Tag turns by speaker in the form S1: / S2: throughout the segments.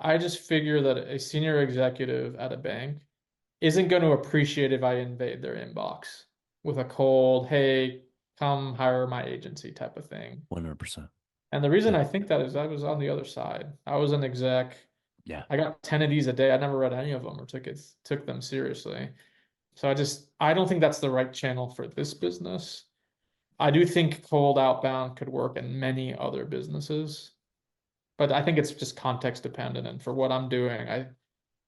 S1: I just figure that a senior executive at a bank isn't going to appreciate if I invade their inbox with a cold, hey, come hire my agency type of thing.
S2: 100%.
S1: And the reason
S2: Yeah.
S1: I think that is I was on the other side. I was an exec.
S2: Yeah.
S1: I got 10 of these a day. I never read any of them or took them seriously. So I don't think that's the right channel for this business. I do think cold outbound could work in many other businesses, but I think it's just context dependent. And for what I'm doing,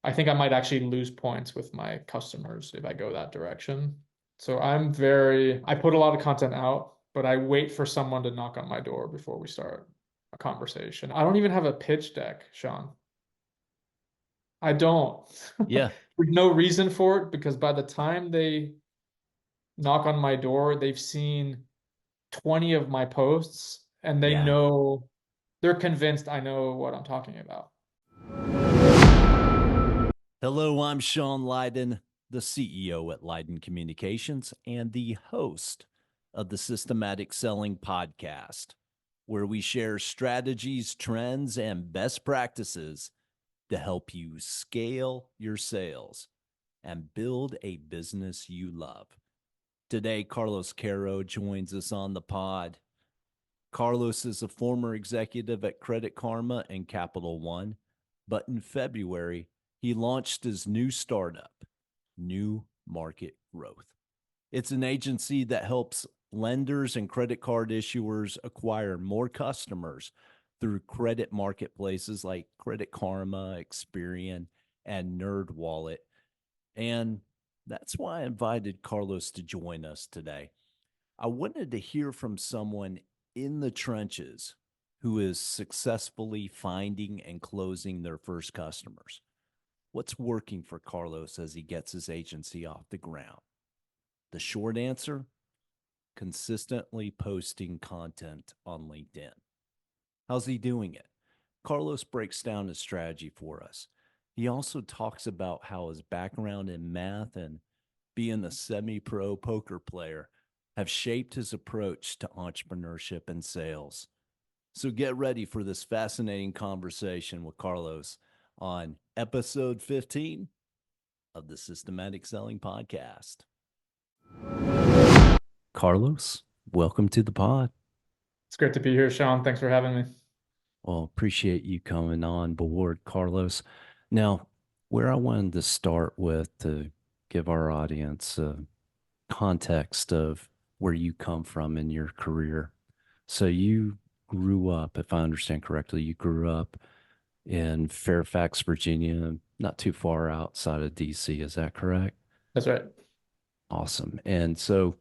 S1: I think I might actually lose points with my customers if I go that direction. So I put a lot of content out, but I wait for someone to knock on my door before we start a conversation. I don't even have a pitch deck, Sean. I don't.
S2: Yeah.
S1: There's no reason for it because by the time they knock on my door, they've seen 20 of my posts and
S2: Yeah.
S1: they're convinced I know what I'm talking about.
S2: Hello, I'm Sean Lyden, the CEO at Lyden Communications and the host of the Systematic Selling Podcast, where we share strategies, trends, and best practices to help you scale your sales and build a business you love. Today, Carlos Caro joins us on the pod. Carlos is a former executive at Credit Karma and Capital One, but in February, he launched his new startup, New Market Growth. It's an agency that helps lenders and credit card issuers acquire more customers through credit marketplaces like Credit Karma, Experian, and NerdWallet. And that's why I invited Carlos to join us today. I wanted to hear from someone in the trenches who is successfully finding and closing their first customers. What's working for Carlos as he gets his agency off the ground? The short answer: consistently posting content on LinkedIn. How's he doing it? Carlos breaks down his strategy for us. He also talks about how his background in math and being a semi pro poker player have shaped his approach to entrepreneurship and sales. So get ready for this fascinating conversation with Carlos on episode 15 of the Systematic Selling Podcast. Carlos, welcome to the pod.
S1: It's great to be here, Sean. Thanks for having me.
S2: Well, appreciate you coming on board, Carlos. Now, where I wanted to start with to give our audience a context of where you come from in your career. So you grew up, if I understand correctly, you grew up in Fairfax, Virginia, not too far outside of DC. Is that correct?
S1: That's right.
S2: Awesome. And so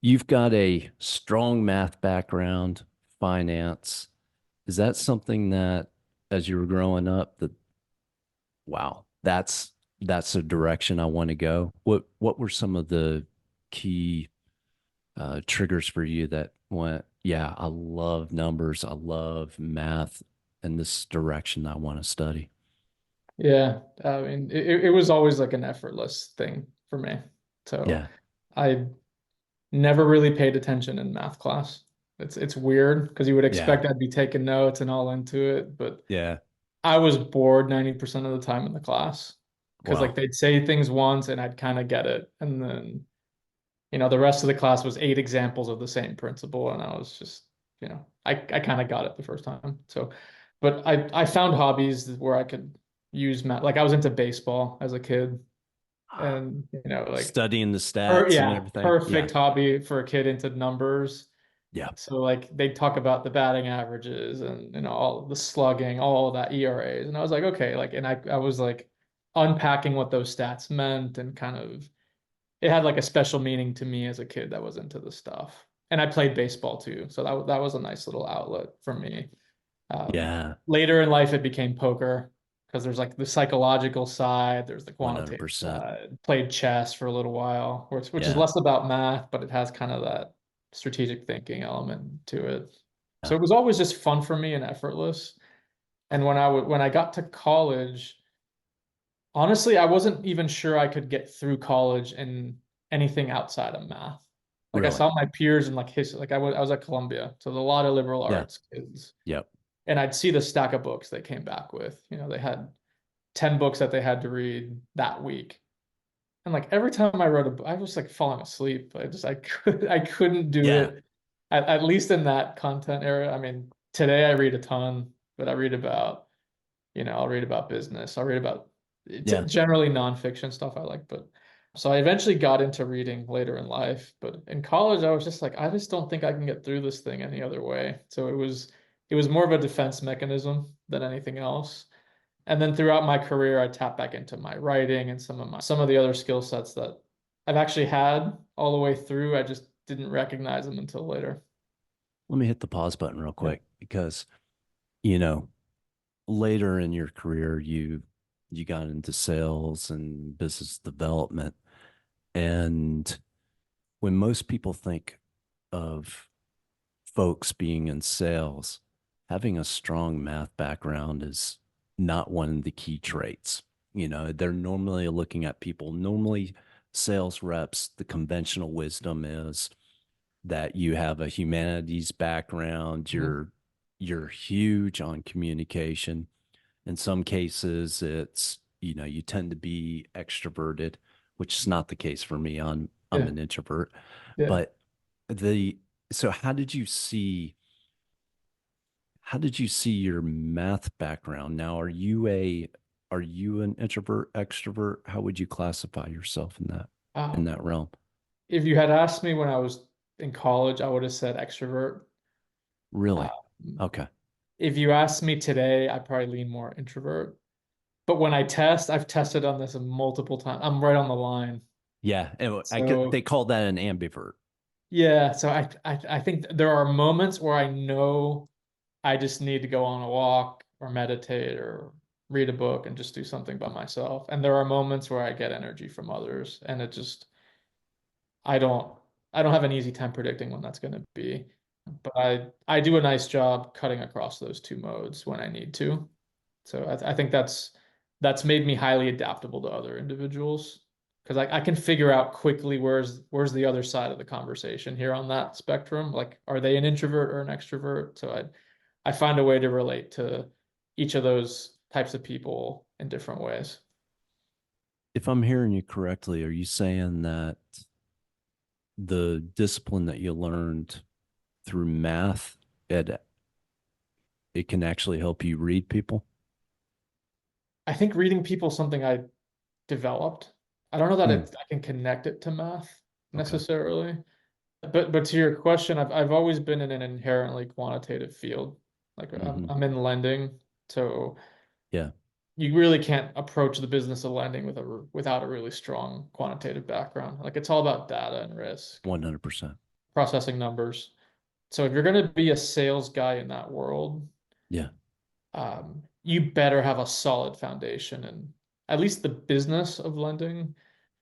S2: you've got a strong math background, finance. Is that something that as you were growing up that wow, that's a direction I want to go? What were some of the key triggers for you that went, yeah, I love numbers, I love math, and this direction I want to study?
S1: Yeah. I mean, it was always like an effortless thing for me. So
S2: Yeah,
S1: I never really paid attention in math class. It's weird because you would
S2: yeah,
S1: expect I'd be taking notes and all into it, but
S2: yeah.
S1: I was bored 90% of the time in the class because like
S2: Wow.
S1: they'd say things once and I'd kind of get it. And then, the rest of the class was 8 examples of the same principle. And I was just, I kind of got it the first time. So, but I found hobbies where I could use math. Like I was into baseball as a kid and, like,
S2: Studying the stats and
S1: yeah,
S2: everything. Yeah,
S1: perfect hobby for a kid into numbers.
S2: yeah.
S1: So like they talk about the batting averages and all the slugging, all that ERAs. And I was like, okay, like and I was like unpacking what those stats meant and kind of it had like a special meaning to me as a kid that was into the stuff. And I played baseball too. So that was a nice little outlet for me.
S2: Yeah,
S1: Later in life it became poker because there's like the psychological side, there's the quantitative
S2: 100%.
S1: side. Played chess for a little while, which is
S2: Yeah,
S1: less about math, but it has kind of that strategic thinking element to it. So
S2: yeah.
S1: it was always just fun for me and effortless. And when I got to college, honestly, I wasn't even sure I could get through college in anything outside of math. Like I
S2: Really.
S1: saw my peers in like history, like I was at Columbia, so there's a lot of liberal
S2: Yeah,
S1: arts kids.
S2: yep.
S1: and I'd see the stack of books they came back with. They had 10 books that they had to read that week. And like every time I wrote a book, I was like falling asleep. I couldn't do
S2: Yeah.
S1: it. At least in that content area. I mean, today I read a ton, but I read about, I'll read about business. I'll read about
S2: Yeah.
S1: generally nonfiction stuff I like. But so I eventually got into reading later in life. But in college, I was just like, I just don't think I can get through this thing any other way. So it was more of a defense mechanism than anything else. And then throughout my career, I tapped back into my writing and some of the other skill sets that I've actually had all the way through. I just didn't recognize them until later.
S2: Let me hit the pause button real
S1: Yeah.
S2: quick because, you know, later in your career, you got into sales and business development. And when most people think of folks being in sales, having a strong math background is not one of the key traits. They're normally looking at people, normally sales reps, the conventional wisdom is that you have a humanities background,
S1: Mhm.
S2: you're huge on communication. In some cases, it's, you tend to be extroverted, which is not the case for me. I'm
S1: Yeah.
S2: an introvert.
S1: Yeah.
S2: But the so how did you see your math background? Now, are you an introvert, extrovert? How would you classify yourself in that
S1: Um,
S2: realm?
S1: if you had asked me when I was in college, I would have said extrovert.
S2: Really?
S1: Um,
S2: Okay.
S1: if you asked me today, I probably lean more introvert. But when I test, I've tested on this multiple times. I'm right on the line.
S2: Yeah, and they
S1: So
S2: call that an ambivert.
S1: yeah, so I think there are moments where I know I just need to go on a walk or meditate or read a book and just do something by myself. And there are moments where I get energy from others, and it just I don't I don't have an easy time predicting when that's going to be. But I do a nice job cutting across those two modes when I need to. So I think that's made me highly adaptable to other individuals because I can figure out quickly where's the other side of the conversation here on that spectrum. Like, are they an introvert or an extrovert? So I find a way to relate to each of those types of people in different ways.
S2: If I'm hearing you correctly, are you saying that the discipline that you learned through math, it can actually help you read people?
S1: I think reading people is something I developed. I don't know that
S2: Hmm.
S1: I can connect it to math
S2: Okay.
S1: necessarily. But to your question, I've always been in an inherently quantitative field. Like
S2: Hmm.
S1: I'm in lending, so
S2: Yeah.
S1: you really can't approach the business of lending without a really strong quantitative background. Like it's all about data and risk and
S2: 100%.
S1: processing numbers. So if you're going to be a sales guy in that world,
S2: Yeah.
S1: you better have a solid foundation and at least the business of lending.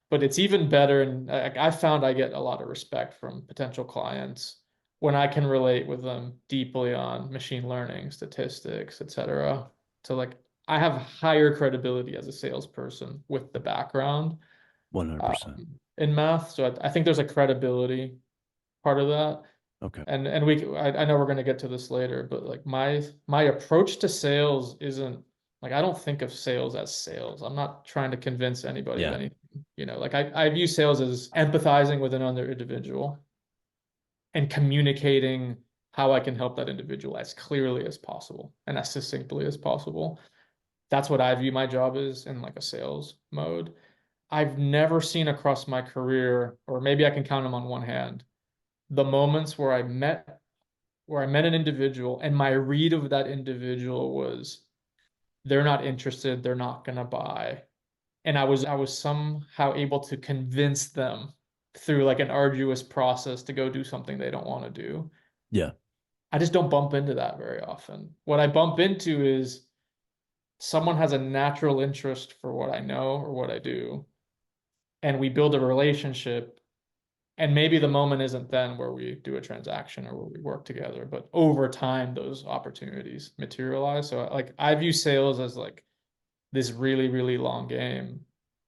S1: But it's even better, and I found I get a lot of respect from potential clients when I can relate with them deeply on machine learning, statistics, etc. So like I have higher credibility as a salesperson with the background
S2: 100%.
S1: in math. So I think there's a credibility part of that.
S2: Okay.
S1: And I know we're going to get to this later, but like my approach to sales isn't like I don't think of sales as sales. I'm not trying to convince anybody of
S2: Yeah.
S1: anything. Like I view sales as empathizing with another individual and communicating how I can help that individual as clearly as possible and as succinctly as possible. That's what I view my job is in like a sales mode. I've never seen across my career, or maybe I can count them on one hand, the moments where I met an individual and my read of that individual was they're not interested, they're not gonna buy. And I was somehow able to convince them through like an arduous process to go do something they don't want to do.
S2: Yeah.
S1: I just don't bump into that very often. What I bump into is someone has a natural interest for what I know or what I do, and we build a relationship. And maybe the moment isn't then where we do a transaction or where we work together, but over time, those opportunities materialize. So, like, I view sales as like this really, really long game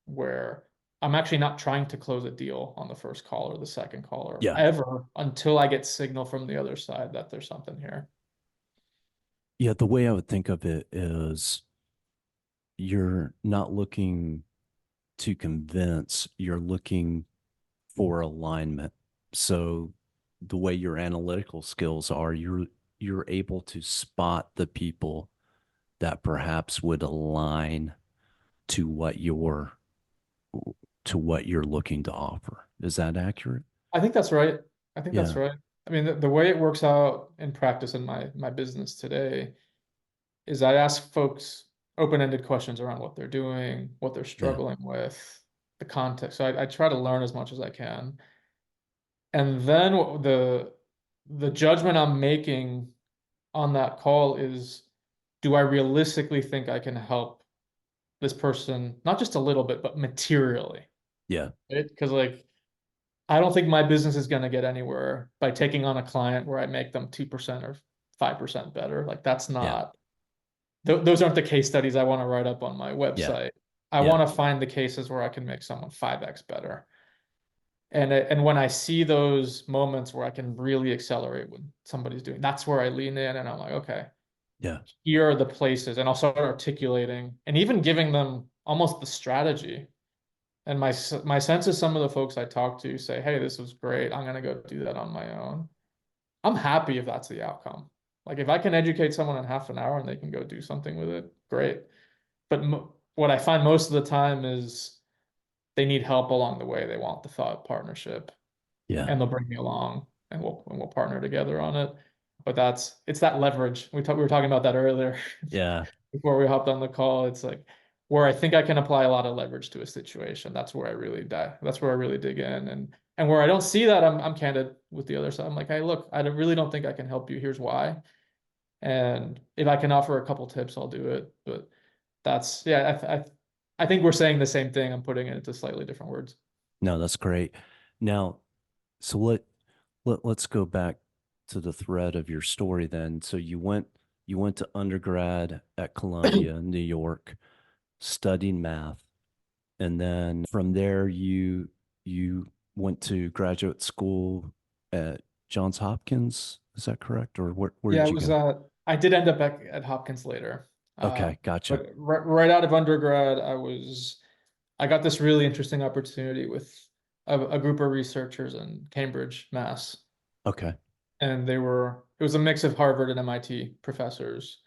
S1: where I'm actually not trying to close a deal on the first call or the second call or
S2: Yeah.
S1: ever until I get signal from the other side that there's something here.
S2: Yeah, the way I would think of it is you're not looking to convince, you're looking for alignment. So the way your analytical skills are, you're able to spot the people that perhaps would align to what you're looking to offer. Is that accurate?
S1: I think that's right. I think that's
S2: Yeah.
S1: right. I mean, the way it works out in practice in my business today is I ask folks open-ended questions around what they're doing, what they're
S2: Yeah.
S1: struggling with, the context. So I try to learn as much as I can. And then the judgment I'm making on that call is, do I realistically think I can help this person, not just a little bit, but materially?
S2: Yeah.
S1: Right? Because like I don't think my business is going to get anywhere by taking on a client where I make them 2% or 5% better. Like that's
S2: Yeah.
S1: not those aren't the case studies I want to write up on my
S2: Yeah.
S1: website. I
S2: Yeah.
S1: want to find the cases where I can make someone 5x better. And when I see those moments where I can really accelerate what somebody's doing, that's where I lean in and I'm like, okay,
S2: Yeah.
S1: here are the places, and I'll start articulating and even giving them almost the strategy. And my sense is some of the folks I talk to say, hey, this was great. I'm gonna go do that on my own. I'm happy if that's the outcome. Like if I can educate someone in half an hour and they can go do something with it, great. But what I find most of the time is they need help along the way. They want the thought partnership,
S2: Yeah.
S1: and they'll bring me along, and we'll partner together on it. But it's that leverage. We were talking about that earlier
S2: Yeah.
S1: before we hopped on the call. It's like where I think I can apply a lot of leverage to a situation. That's where I really die. That's where I really dig in, and where I don't see that, I'm candid with the other side. I'm like, hey, look, really don't think I can help you. Here's why. And if I can offer a couple tips, I'll do it. But that's yeah, I think we're saying the same thing. I'm putting it into slightly different words.
S2: No, that's great. Now, so let's go back to the thread of your story then. So you went to undergrad at Columbia, New York, studying math, and then from there you went to graduate school at Johns Hopkins. Is that correct? Or where
S1: Yeah,
S2: did
S1: it
S2: you
S1: was
S2: go?
S1: I did end up back at Hopkins later.
S2: Okay, gotcha.
S1: But right out of undergrad, I got this really interesting opportunity with a group of researchers in Cambridge, Mass.
S2: Okay.
S1: And it was a mix of Harvard and MIT professors.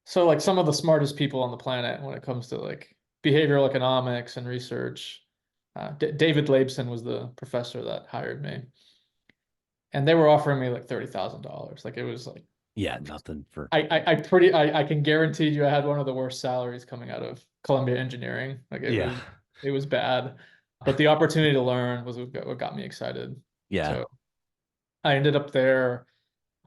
S1: So like some of the smartest people on the planet when it comes to like behavioral economics and research. David Laibson was the professor that hired me, and they were offering me like $30,000. Like it was like
S2: Yeah, nothing for
S1: I can guarantee you I had one of the worst salaries coming out of Columbia Engineering. Like
S2: yeah.
S1: it was bad, but the opportunity to learn was what got me excited.
S2: Yeah.
S1: So I ended up there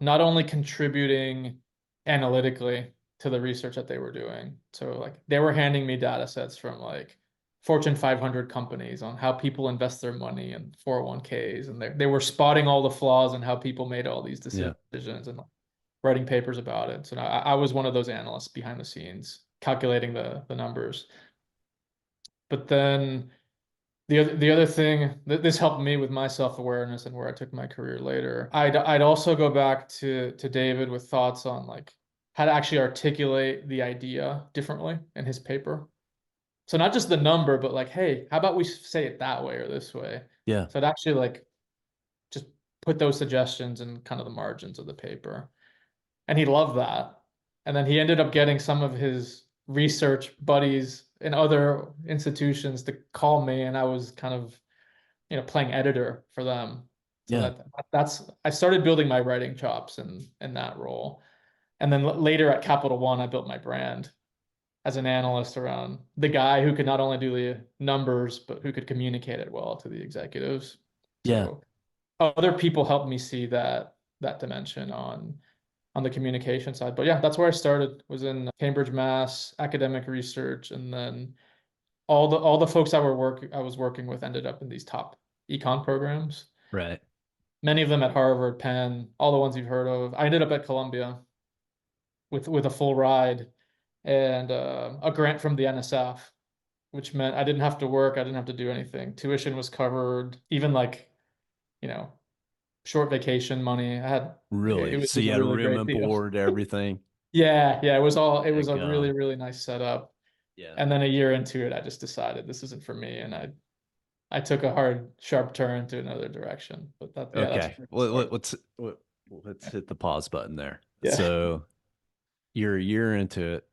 S1: not only contributing analytically to the research that they were doing. So like they were handing me data sets from like Fortune 500 companies on how people invest their money in 401ks, and they were spotting all the flaws in how people made all these
S2: Yeah.
S1: decisions and writing papers about it. So I was one of those analysts behind the scenes calculating the numbers. But then the other thing that this helped me with my self-awareness and where I took my career later, I'd also go back to David with thoughts on like how to actually articulate the idea differently in his paper. So not just the number, but like, hey, how about we say it that way or this way?
S2: Yeah.
S1: So I'd actually like just put those suggestions in kind of the margins of the paper. And he loved that. And then he ended up getting some of his research buddies in other institutions to call me, and I was kind of, playing editor for them. So
S2: Yeah.
S1: that's I started building my writing chops in that role. And then later at Capital One, I built my brand as an analyst around the guy who could not only do the numbers, but who could communicate it well to the executives.
S2: Yeah.
S1: So other people helped me see that dimension on the communication side. But yeah, that's where I started, was in Cambridge, Mass, academic research, and then all the folks I was working with ended up in these top econ programs.
S2: Right.
S1: Many of them at Harvard, Penn, all the ones you've heard of. I ended up at Columbia with a full ride and a grant from the NSF, which meant I didn't have to work, I didn't have to do anything. Tuition was covered, even like, you know, short vacation money. I had it
S2: Really?
S1: was
S2: So
S1: just
S2: you
S1: a
S2: had a
S1: really
S2: room
S1: great
S2: and
S1: deal.
S2: board, everything.
S1: Yeah, it was
S2: Thank
S1: a really,
S2: God.
S1: really nice setup.
S2: Yeah.
S1: And then a year into it, I just decided this isn't for me, and I took a hard, sharp turn to another direction. But that, yeah, that's
S2: Okay.
S1: where it started.
S2: Let's hit the pause button there.
S1: Yeah,
S2: So you're a year into it.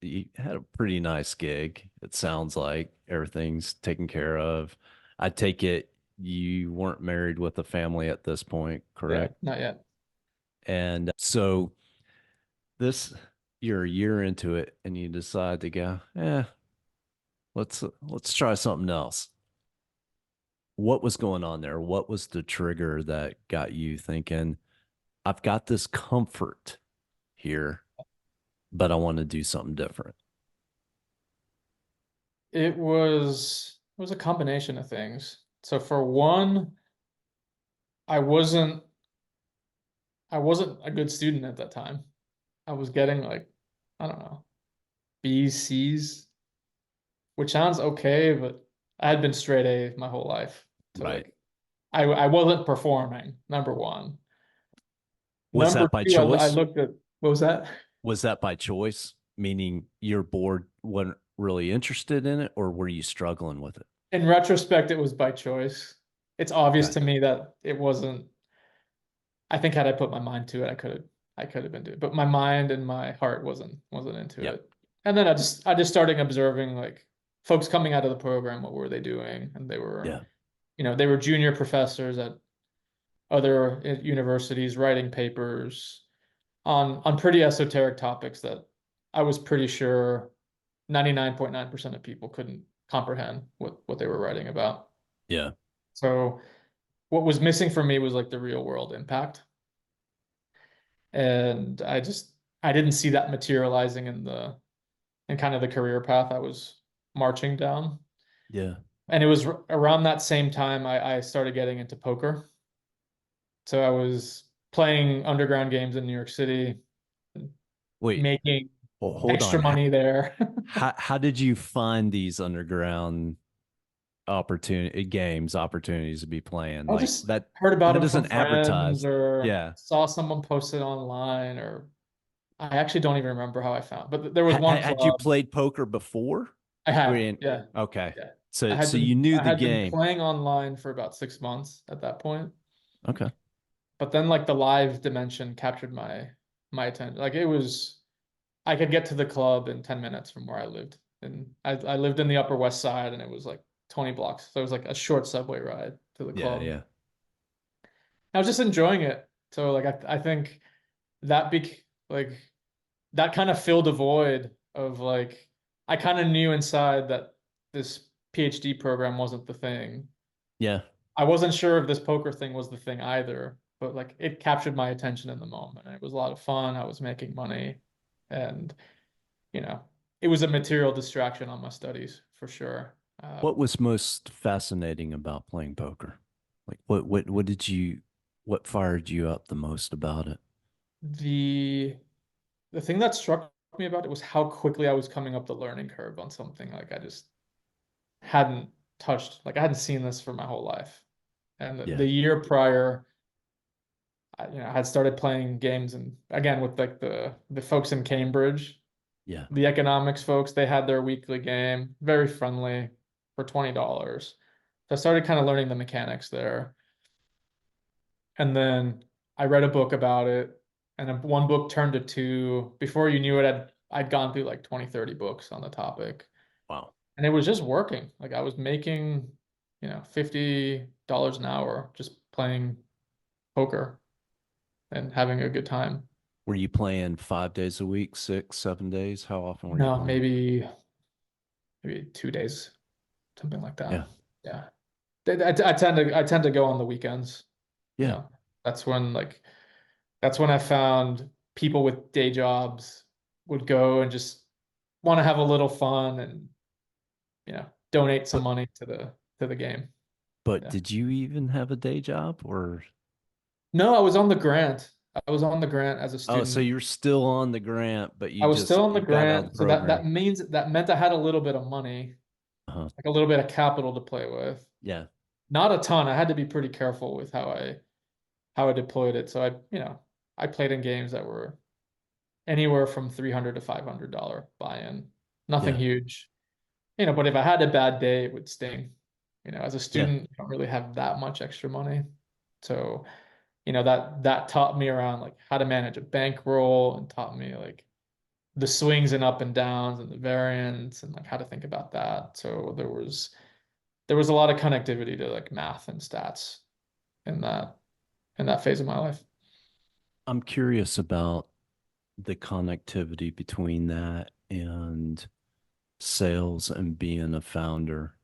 S2: You had a pretty nice gig. It sounds like everything's taken care of. I take it you weren't married with a family at this point,
S1: yeah,
S2: correct?
S1: not yet.
S2: And so this you're a year into it and you decide to go, let's try something else. What was going on there? What was the trigger that got you thinking, I've got this comfort here, but I want to do something different?
S1: It was a combination of things. So for one, I wasn't I wasn't a good student at that time. I was getting like, I don't know, B's, C's, which sounds okay, but I had been straight A my whole life. So
S2: Right.
S1: like I wasn't performing, number one.
S2: Was
S1: Number
S2: that by
S1: two, I
S2: choice?
S1: looked at what was that?
S2: Was that by choice? Meaning your board wasn't really interested in it, or were you struggling with it?
S1: In retrospect, it was by choice. It's obvious
S2: Okay.
S1: to me that it wasn't. I think had I put my mind to it, I could have been doing it. But my mind and my heart wasn't into
S2: Yep.
S1: it. And then I just started observing like folks coming out of the program, what were they doing? And they were,
S2: Yeah.
S1: they were junior professors at other universities writing papers on pretty esoteric topics that I was pretty sure 99.9% of people couldn't comprehend what they were writing about.
S2: Yeah.
S1: So what was missing for me was like the real world impact. And I didn't see that materializing in kind of the career path I was marching down.
S2: Yeah.
S1: And it was around that same time I started getting into poker. So I was playing underground games in New York City,
S2: Wait.
S1: making
S2: Well, hold
S1: extra
S2: on.
S1: money there.
S2: How did you find these underground opportunities to be playing
S1: I
S2: like
S1: just
S2: that?
S1: heard about
S2: That
S1: them from
S2: isn't
S1: friends
S2: advertised.
S1: or
S2: Yeah.
S1: saw someone post it online, or I actually don't even remember how I found, but there was one
S2: Had you
S1: club
S2: played poker before?
S1: I
S2: I
S1: had,
S2: mean,
S1: yeah,
S2: okay.
S1: yeah.
S2: So you knew
S1: I
S2: the
S1: had been
S2: game.
S1: playing online for about 6 months at that point.
S2: Okay.
S1: But then like the live dimension captured my attention. Like I could get to the club in 10 minutes from where I lived. And I lived in the Upper West Side and it was like 20 blocks. So it was like a short subway ride to the
S2: Yeah.
S1: club.
S2: Yeah.
S1: I was just enjoying it. So like I think that like that kind of filled a void of like I kind of knew inside that this PhD program wasn't the thing.
S2: Yeah.
S1: I wasn't sure if this poker thing was the thing either, but like it captured my attention in the moment. It was a lot of fun. I was making money, and you know, it was a material distraction on my studies for sure.
S2: What was most fascinating about playing poker? Like what fired you up the most about it?
S1: The the thing that struck me about it was how quickly I was coming up the learning curve on something like I just hadn't touched. Like I hadn't seen this for my whole life. And
S2: Yeah.
S1: the year prior, I had started playing games and again with like the folks in Cambridge,
S2: Yeah.
S1: the economics folks, they had their weekly game, very friendly for $20. So I started kind of learning the mechanics there. And then I read a book about it, and one book turned to two. Before you knew it, I'd gone through like 20, 30 books on the topic.
S2: Wow.
S1: And it was just working. Like I was making, $50 an hour just playing poker and having a good time.
S2: Were you playing 5 days a week, 6, 7 days? How often were you
S1: No,
S2: playing?
S1: maybe 2 days, something like that.
S2: Yeah.
S1: Yeah. I tend to go on the weekends. You
S2: Yeah.
S1: know, that's when like that's when I found people with day jobs would go and just want to have a little fun and donate some
S2: But
S1: money to the game.
S2: but
S1: Yeah.
S2: did you even have a day job or
S1: No, I was on the grant. I was on the grant as a
S2: oh, so
S1: student.
S2: you're still on the grant, but
S1: I was still on the
S2: you got out of the
S1: grant, so
S2: program.
S1: that meant I had a little bit of money,
S2: Uh-huh.
S1: like a little bit of capital to play with.
S2: Yeah.
S1: Not a ton. I had to be pretty careful with how I how I deployed it. So I played in games that were anywhere from $300 to $500 buy-in. Nothing
S2: Yeah.
S1: huge. But if I had a bad day, it would sting. As a
S2: Yeah.
S1: student, you don't really have that much extra money. So, that taught me around like how to manage a bankroll and taught me like the swings and up and downs and the variance and like how to think about that. So there was a lot of connectivity to like math and stats in that phase of my life.
S2: I'm curious about the connectivity between that and sales and being a founder,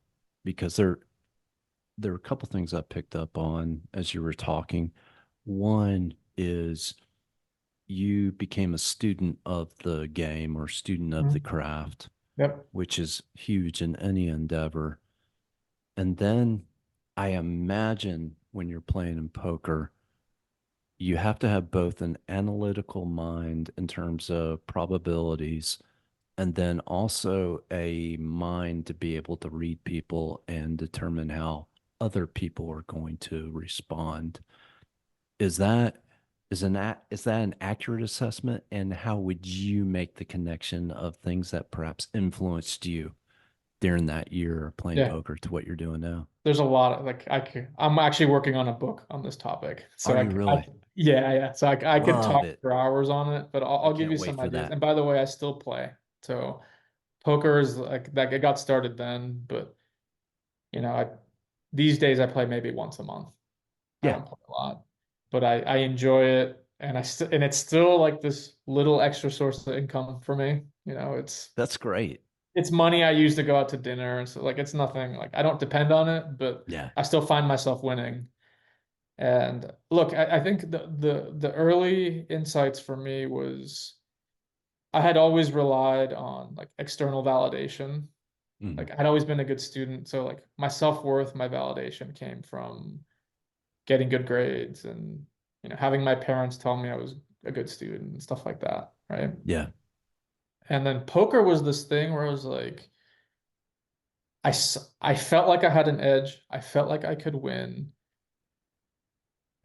S2: because there are a couple things I picked up on as you were talking. One is you became a student of the game or student of the
S1: Mhm.
S2: craft,
S1: Yep.
S2: which is huge in any endeavor. And then I imagine when you're playing in poker, you have to have both an analytical mind in terms of probabilities and then also a mind to be able to read people and determine how other people are going to respond. Is that is that an accurate assessment? And how would you make the connection of things that perhaps influenced you during that year of playing
S1: Yeah.
S2: poker to what you're doing now?
S1: There's a lot of like I'm actually working on a book on this topic. So
S2: Are you really?
S1: yeah, yeah. So I could
S2: Love
S1: talk
S2: it.
S1: for hours on it, but
S2: I
S1: I'll give
S2: can't
S1: you
S2: wait
S1: some
S2: for
S1: ideas.
S2: that.
S1: And by the way, I still play. So poker is like that. It got started then, but I these days I play maybe once a month. I
S2: Yeah,
S1: don't play a lot, but I enjoy it, and it's still like this little extra source of income for me.
S2: that's great.
S1: It's money I use to go out to dinner, and so like it's nothing like I don't depend on it, but
S2: Yeah.
S1: I still find myself winning. And look, I think the early insights for me was I had always relied on like external validation.
S2: Mhm.
S1: Like I'd always been a good student, so like my self-worth, my validation came from getting good grades and having my parents tell me I was a good student and stuff like that, right?
S2: Yeah.
S1: And then poker was this thing where I was like I felt like I had an edge. I felt like I could win.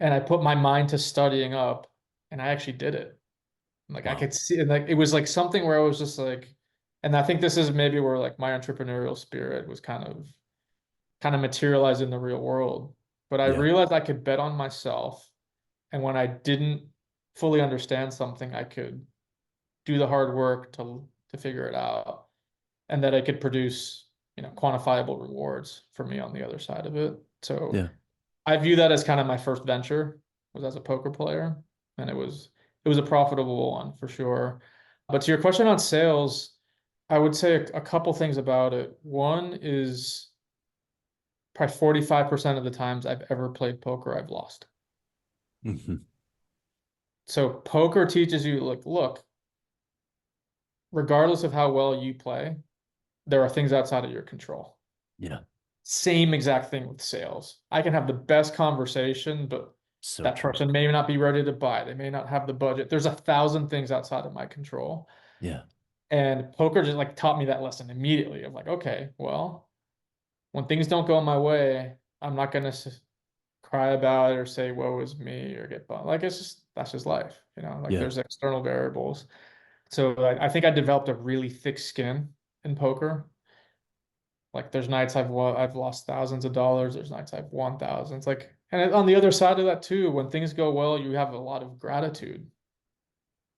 S1: And I put my mind to studying up and I actually did it. Like I
S2: Wow.
S1: could see, and like it was like something where I was just like, and I think this is maybe where like my entrepreneurial spirit was kind of materialized in the real world. But I
S2: Yeah.
S1: realized I could bet on myself, and when I didn't fully understand something, I could do the hard work to figure it out, and that I could produce, quantifiable rewards for me on the other side of it. So
S2: Yeah.
S1: I view that as kind of my first venture was as a poker player, and it was a profitable one for sure. But to your question on sales, I would say a couple things about it. One is probably 45% of the times I've ever played poker, I've lost.
S2: Mhm.
S1: So poker teaches you, like, look, regardless of how well you play, there are things outside of your control.
S2: Yeah.
S1: Same exact thing with sales. I can have the best conversation, but
S2: So
S1: that
S2: true.
S1: person may not be ready to buy. They may not have the budget. There's 1,000 things outside of my control.
S2: Yeah.
S1: And poker just like taught me that lesson immediately of like, okay, well, when things don't go my way, I'm not gonna cry about it or say woe is me or get bummed. Like that's just life, like
S2: Yeah.
S1: there's external variables. So I think I developed a really thick skin in poker. Like there's nights I've lost thousands of dollars. There's nights I've won thousands. Like, and on the other side of that too, when things go well, you have a lot of gratitude.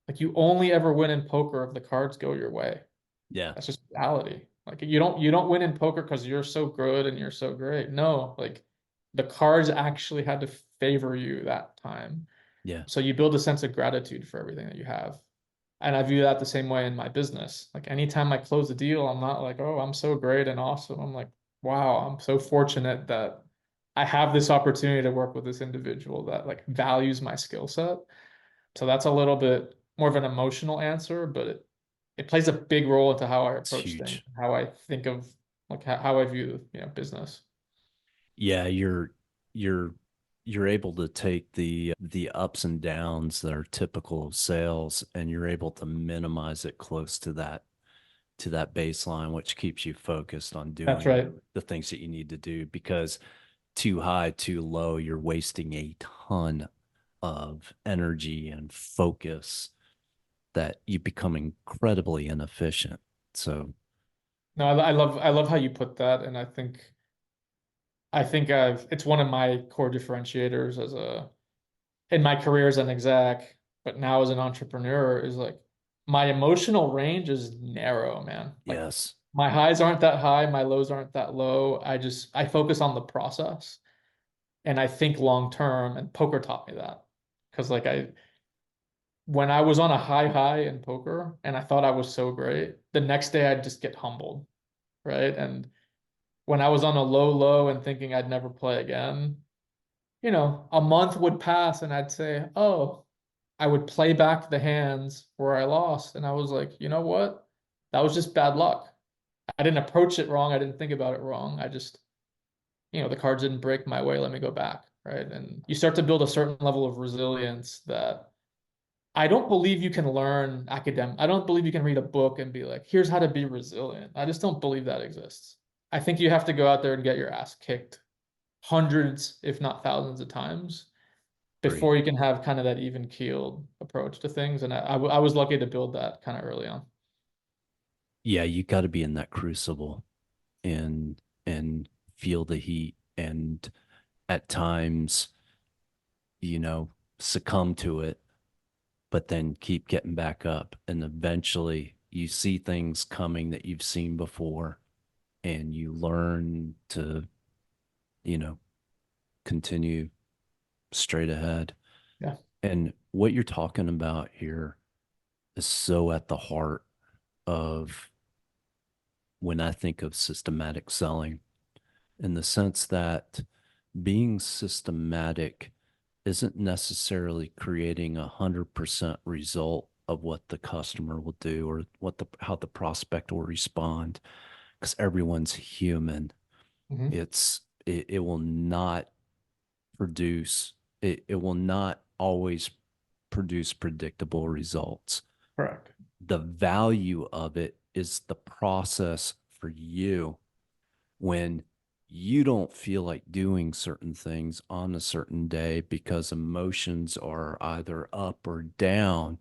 S1: Like you only ever win in poker if the cards go your way.
S2: Yeah.
S1: That's just reality. Like you don't win in poker because you're so good and you're so great. No, like the cards actually had to favor you that time.
S2: Yeah.
S1: So you build a sense of gratitude for everything that you have. And I view that the same way in my business. Like anytime I close a deal, I'm not like, oh, I'm so great and awesome. I'm like, wow, I'm so fortunate that I have this opportunity to work with this individual that like values my skill set. So that's a little bit more of an emotional answer, but it plays a big role into how I
S2: It's
S1: approach things,
S2: huge.
S1: how I think of like how I view, business.
S2: Yeah, you're you're able to take the ups and downs that are typical of sales and you're able to minimize it close to that baseline, which keeps you focused on
S1: That's
S2: doing
S1: right.
S2: the things that you need to do, because too high, too low, you're wasting a ton of energy and focus that you become incredibly inefficient. So,
S1: No, I love how you put that, and I think it's one of my core differentiators as a in my career as an exec, but now as an entrepreneur is like my emotional range is narrow, man. Like
S2: yes.
S1: my highs aren't that high, my lows aren't that low. I focus on the process and I think long term, and poker taught me that. Because like I when I was on a high in poker and I thought I was so great, the next day I'd just get humbled, right? And when I was on a low and thinking I'd never play again, a month would pass and I'd say, "Oh, I would play back the hands where I lost." And I was like, you know what? That was just bad luck. I didn't approach it wrong. I didn't think about it wrong. I just, the cards didn't break my way. Let me go back. Right. And you start to build a certain level of resilience that I don't believe you can learn academic. I don't believe you can read a book and be like, here's how to be resilient. I just don't believe that exists. I think you have to go out there and get your ass kicked hundreds, if not thousands of times
S2: Agree.
S1: before you can have kind of that even keeled approach to things. And I was lucky to build that kind of early on.
S2: Yeah, you got to be in that crucible and feel the heat and at times, you know, succumb to it, but then keep getting back up. And eventually you see things coming that you've seen before and you learn to, you know, continue straight ahead.
S1: Yeah.
S2: And what you're talking about here is so at the heart of when I think of systematic selling, in the sense that being systematic isn't necessarily creating 100% result of what the customer will do or how the prospect will respond, because everyone's human.
S1: Hmm.
S2: It will not produce, it will not always produce predictable results.
S1: Correct.
S2: The value of it is the process for you when you don't feel like doing certain things on a certain day because emotions are either up or down.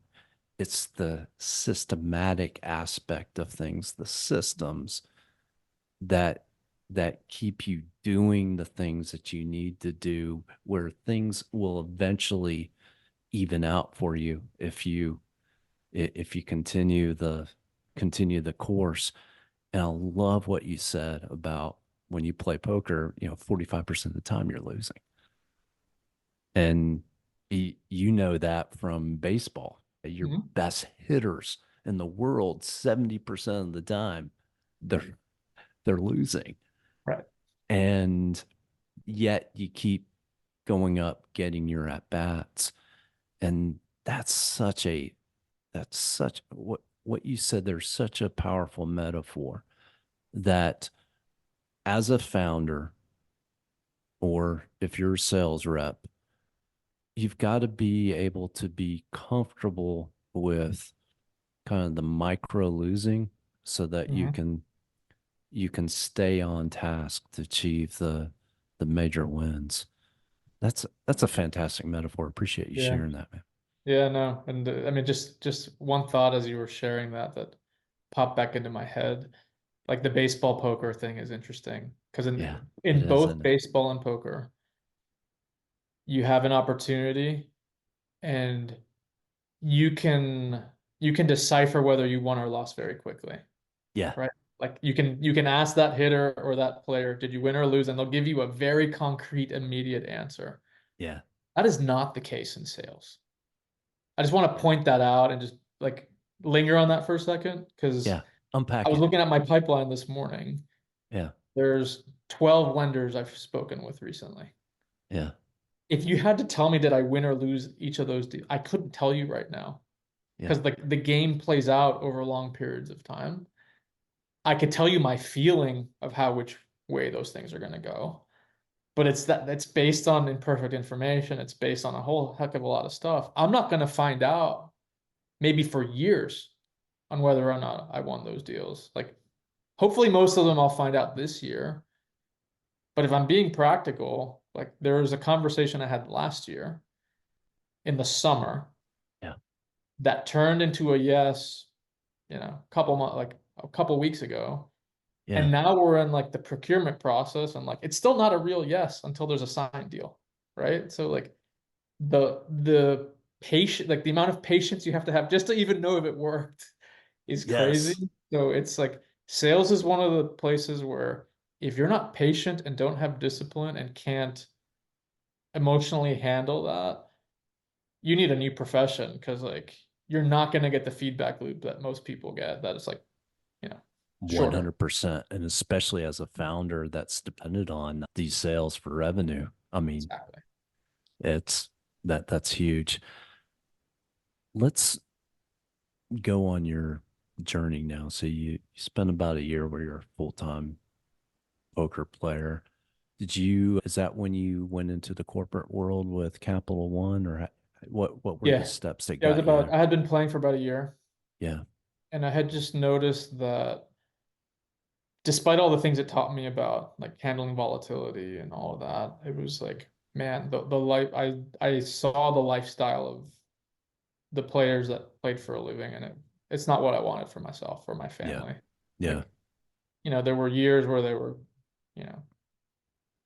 S2: It's the systematic aspect of things, the systems that keep you doing the things that you need to do, where things will eventually even out for you if you continue the course. And I love what you said about when you play poker, 45% of the time you're losing. And you know that from baseball. Your
S1: Hmm.
S2: best hitters in the world, 70% of the time, they're they're losing.
S1: Right.
S2: And yet you keep going up, getting your at bats. And that's such what you said. There's such a powerful metaphor that as a founder, or if you're a sales rep, you've got to be able to be comfortable with kind of the micro losing so that
S1: Hmm.
S2: you can stay on task to achieve the major wins. That's a fantastic metaphor. Appreciate you
S1: Yeah.
S2: sharing that, man.
S1: Yeah, no. And I mean, just one thought as you were sharing that popped back into my head. Like the baseball poker thing is interesting because
S2: Yeah, it
S1: in
S2: is,
S1: both
S2: isn't it?
S1: baseball and poker, you have an opportunity and you can you can decipher whether you won or lost very quickly.
S2: Yeah,
S1: Right? Like you can ask that hitter or that player, did you win or lose? And they'll give you a very concrete, immediate answer.
S2: yeah,
S1: That is not the case in sales. I just want to point that out and just like linger on that for a second because
S2: yeah.
S1: I
S2: Unpack
S1: was
S2: it.
S1: looking at my pipeline this morning.
S2: Yeah,
S1: There's 12 lenders I've spoken with recently.
S2: yeah,
S1: If you had to tell me did I win or lose each of those deals, I couldn't tell you right now
S2: yeah,
S1: because the game plays out over long periods of time. I could tell you my feeling of how which way those things are going to go. But it's based on imperfect information. It's based on a whole heck of a lot of stuff. I'm not going to find out maybe for years on whether or not I won those deals. Like hopefully most of them I'll find out this year. But if I'm being practical, like there was a conversation I had last year in the summer
S2: Yeah.
S1: that turned into a yes, a couple weeks ago.
S2: Yeah.
S1: And now we're in like the procurement process, and like it's still not a real yes until there's a signed deal, right? So like the patient, like the amount of patience you have to have just to even know if it worked is crazy.
S2: Yes.
S1: So it's like sales is one of the places where if you're not patient and don't have discipline and can't emotionally handle that, you need a new profession because like you're not going to get the feedback loop that most people get. That it's like, you know, shorter.
S2: 100%. And especially as a founder that's dependent on these sales for revenue. I mean,
S1: Exactly.
S2: it's that's huge. Let's go on your journey now. So you spent about a year where you're a full-time poker player. Is that when you went into the corporate world with Capital One, or what were the
S1: Yeah.
S2: steps that
S1: Yeah, it was
S2: got you
S1: about,
S2: there?
S1: I had been playing for about a year,
S2: Yeah.
S1: and I had just noticed that despite all the things it taught me about like handling volatility and all of that, it was like, man, the life I saw the lifestyle of the players that played for a living, and it's not what I wanted for myself or my
S2: Yeah.
S1: family.
S2: Yeah.
S1: Like, there were years where they were, you know,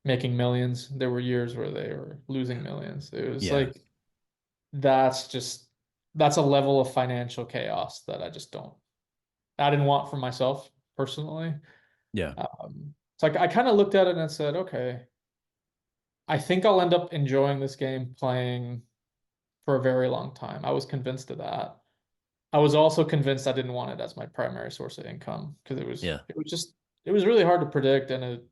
S1: making millions. There were years where they were losing millions. It was
S2: Yeah.
S1: like that's just that's a level of financial chaos that I didn't want for myself personally.
S2: Yeah.
S1: So I kind of looked at it and said, okay, I think I'll end up enjoying this game playing for a very long time. I was convinced of that. I was also convinced I didn't want it as my primary source of income because
S2: Yeah.
S1: it was really hard to predict, and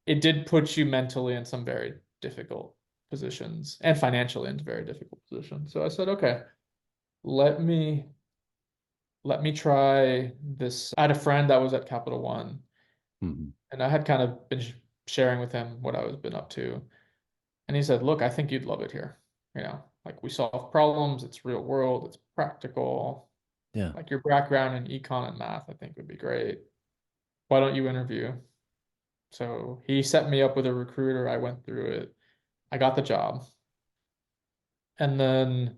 S1: it did put you mentally in some very difficult positions and financially into very difficult positions. So I said, okay, let me let me try this. I had a friend that was at Capital One,
S2: Mhm.
S1: and I had kind of been sharing with him what I was been up to. And he said, look, I think you'd love it here. Like we solve problems, it's real world, it's practical.
S2: Yeah.
S1: Like your background in econ and math, I think would be great. Why don't you interview? So he set me up with a recruiter. I went through it. I got the job. And then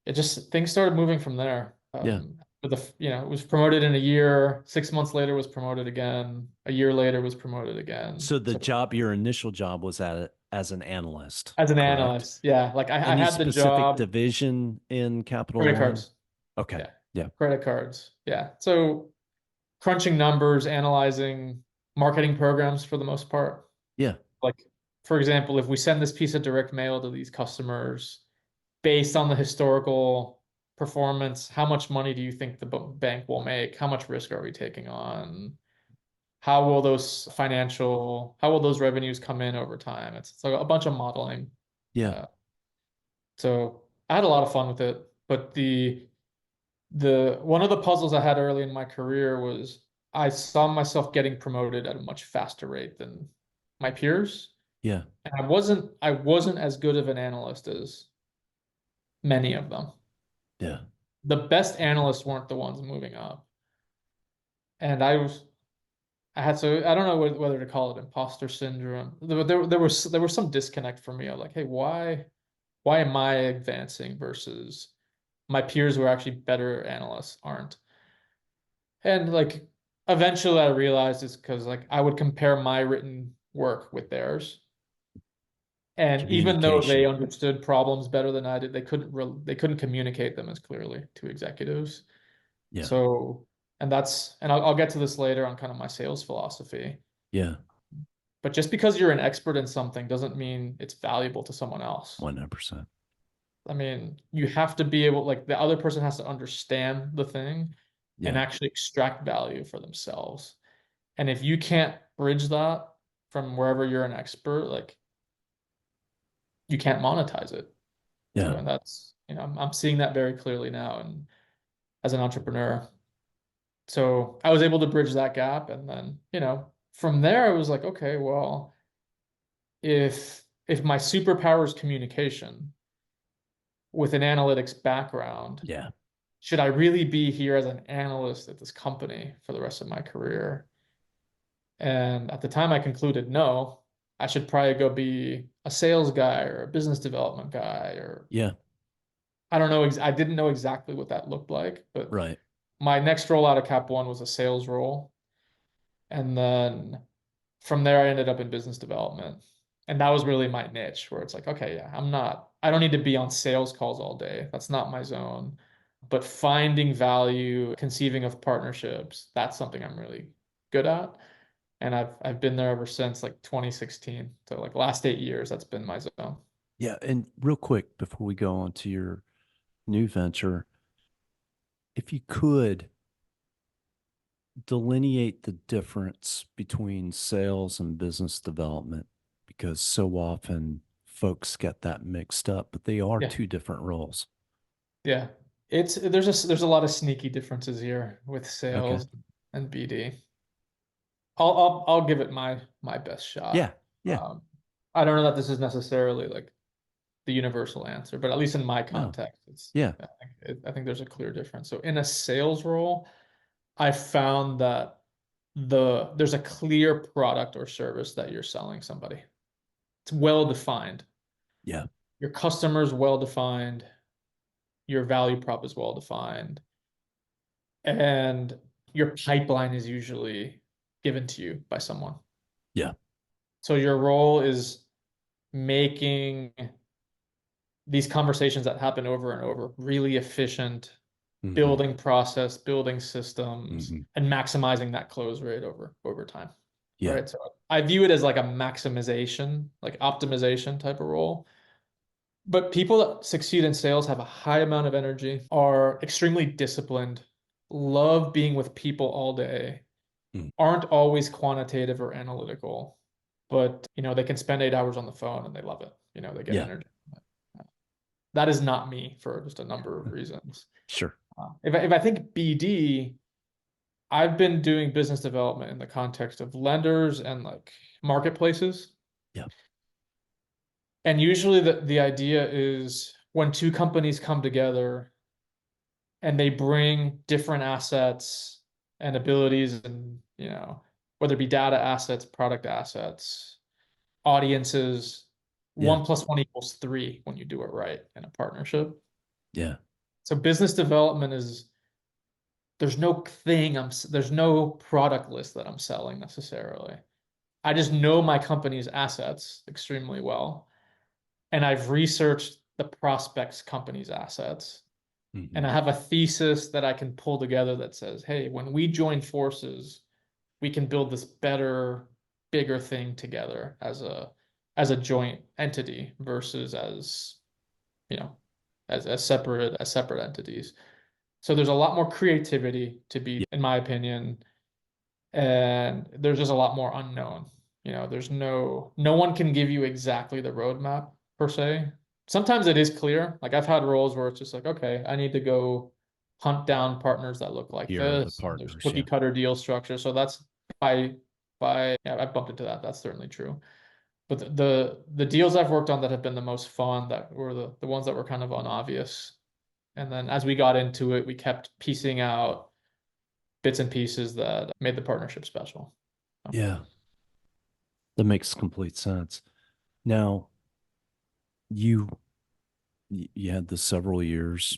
S1: it just things started moving from there.
S2: Yeah.
S1: It was promoted in a year. 6 months later was promoted again. A year later was promoted again.
S2: So
S1: So
S2: your initial job was as an analyst,
S1: as an
S2: correct?
S1: analyst, yeah, like I
S2: Any
S1: had the
S2: specific
S1: job.
S2: division in Capital
S1: Credit
S2: One?
S1: cards.
S2: Okay.
S1: Yeah.
S2: Yeah.
S1: Credit cards. Yeah. So crunching numbers, analyzing marketing programs for the most part.
S2: Yeah.
S1: Like, for example, if we send this piece of direct mail to these customers based on the historical performance, how much money do you think the bank will make? How much risk are we taking on? How will those revenues come in over time? It's like a bunch of modeling.
S2: Yeah.
S1: Uh, so I had a lot of fun with it, but the one of the puzzles I had early in my career was I saw myself getting promoted at a much faster rate than my peers.
S2: Yeah.
S1: And I wasn't as good of an analyst as many of them.
S2: Yeah.
S1: The best analysts weren't the ones moving up. And I don't know whether to call it imposter syndrome. There was some disconnect for me. I'm like, hey, why am I advancing versus my peers who are actually better analysts aren't? And like eventually I realized it's because like I would compare my written work with theirs. And even though they
S2: Communication.
S1: understood problems better than I did, they couldn't communicate them as clearly to executives.
S2: Yeah.
S1: So, and I'll get to this later on kind of my sales philosophy.
S2: Yeah.
S1: But just because you're an expert in something doesn't mean it's valuable to someone else.
S2: 100%.
S1: I mean, you have to be able, like the other person has to understand the thing and
S2: Yeah.
S1: actually extract value for themselves. And if you can't bridge that from wherever you're an expert, like you can't monetize it. So,
S2: Yeah.
S1: and that's, I'm seeing that very clearly now and as an entrepreneur. So I was able to bridge that gap. And then, from there I was like, okay, well, if my superpower is communication with an analytics background,
S2: Yeah.
S1: should I really be here as an analyst at this company for the rest of my career? And at the time I concluded no. I should probably go be a sales guy or a business development guy, or
S2: Yeah.
S1: I don't know. I didn't know exactly what that looked like, but
S2: Right.
S1: my next role out of Cap One was a sales role. And then from there, I ended up in business development. And that was really my niche where it's like, okay, yeah, I don't need to be on sales calls all day. That's not my zone. But finding value, conceiving of partnerships, that's something I'm really good at. And I've been there ever since like 2016. So like last 8 years, that's been my zone.
S2: Yeah. And real quick before we go on to your new venture, if you could delineate the difference between sales and business development, because so often folks get that mixed up, but they are
S1: Yeah.
S2: two different roles.
S1: Yeah. There's a lot of sneaky differences here with
S2: Okay.
S1: sales and BD. I'll give it my best
S2: Yeah.
S1: shot.
S2: Yeah.
S1: I don't know that this is necessarily like the universal answer, but at least in my
S2: No.
S1: context, it's
S2: Yeah.
S1: I think there's a clear difference. So in a sales role, I found that there's a clear product or service that you're selling somebody. It's well defined.
S2: Yeah.
S1: Your customer is well defined. Your value prop is well defined, and your pipeline is usually given to you by someone.
S2: Yeah.
S1: So your role is making these conversations that happen over and over really efficient,
S2: Hmm.
S1: building process, building systems,
S2: Hmm.
S1: and maximizing that close rate over time.
S2: Yeah.
S1: Right. So I view it as like a maximization, like optimization type of role. But people that succeed in sales have a high amount of energy, are extremely disciplined, love being with people all day,
S2: Mm.
S1: aren't always quantitative or analytical, but they can spend 8 hours on the phone and they love it. They get
S2: Yeah.
S1: energy. That is not me for just a number of reasons.
S2: Sure.
S1: If I think BD, I've been doing business development in the context of lenders and like marketplaces.
S2: Yeah.
S1: And usually the idea is when two companies come together and they bring different assets and abilities and, whether it be data assets, product assets, audiences,
S2: Yeah.
S1: 1 + 1 = 3 when you do it right in a partnership.
S2: Yeah.
S1: So business development is there's no product list that I'm selling necessarily. I just know my company's assets extremely well, and I've researched the prospect's company's assets, and
S2: Hmm.
S1: I have a thesis that I can pull together that says, hey, when we join forces, we can build this better, bigger thing together as a joint entity versus you know, as separate entities. So there's a lot more creativity to be,
S2: Yeah.
S1: in my opinion, and there's just a lot more unknown. There's no one can give you exactly the roadmap per se. Sometimes it is clear. Like I've had roles where it's just like, okay, I need to go hunt down partners that look like
S2: Here are the
S1: this. And there's
S2: partners.
S1: cookie
S2: Yeah.
S1: cutter deal structure. So that's by yeah, I've bumped into that. That's certainly true. But the deals I've worked on that have been the most fun, that were the ones that were kind of unobvious. And then as we got into it, we kept piecing out bits and pieces that made the partnership special. So,
S2: Yeah. That makes complete sense. Now, you you had the several years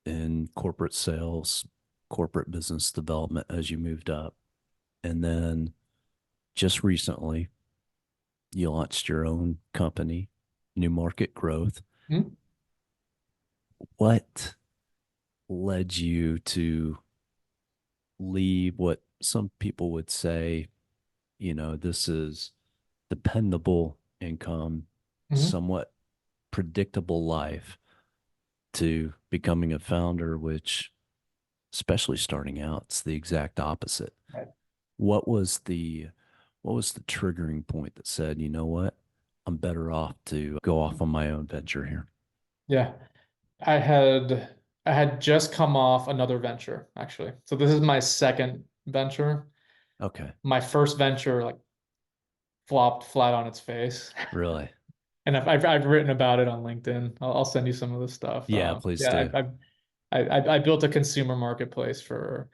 S2: in corporate sales, corporate business development as you moved up. And then just recently, you launched your own company, New Market Growth.
S1: hmm?
S2: What led you to leave what some people would say, this is dependable income,
S1: Hmm.
S2: somewhat predictable life, to becoming a founder, which, especially starting out, it's the exact opposite.
S1: Right.
S2: What was the what was the triggering point that said, you know what, I'm better off to go off on my own venture here?
S1: Yeah. I had just come off another venture, actually. So this is my second venture.
S2: Okay.
S1: My first venture like flopped flat on its face.
S2: Really?
S1: And I've written about it on LinkedIn. I'll send you some of the stuff.
S2: Yeah, please
S1: Yeah,
S2: do.
S1: I built a consumer marketplace for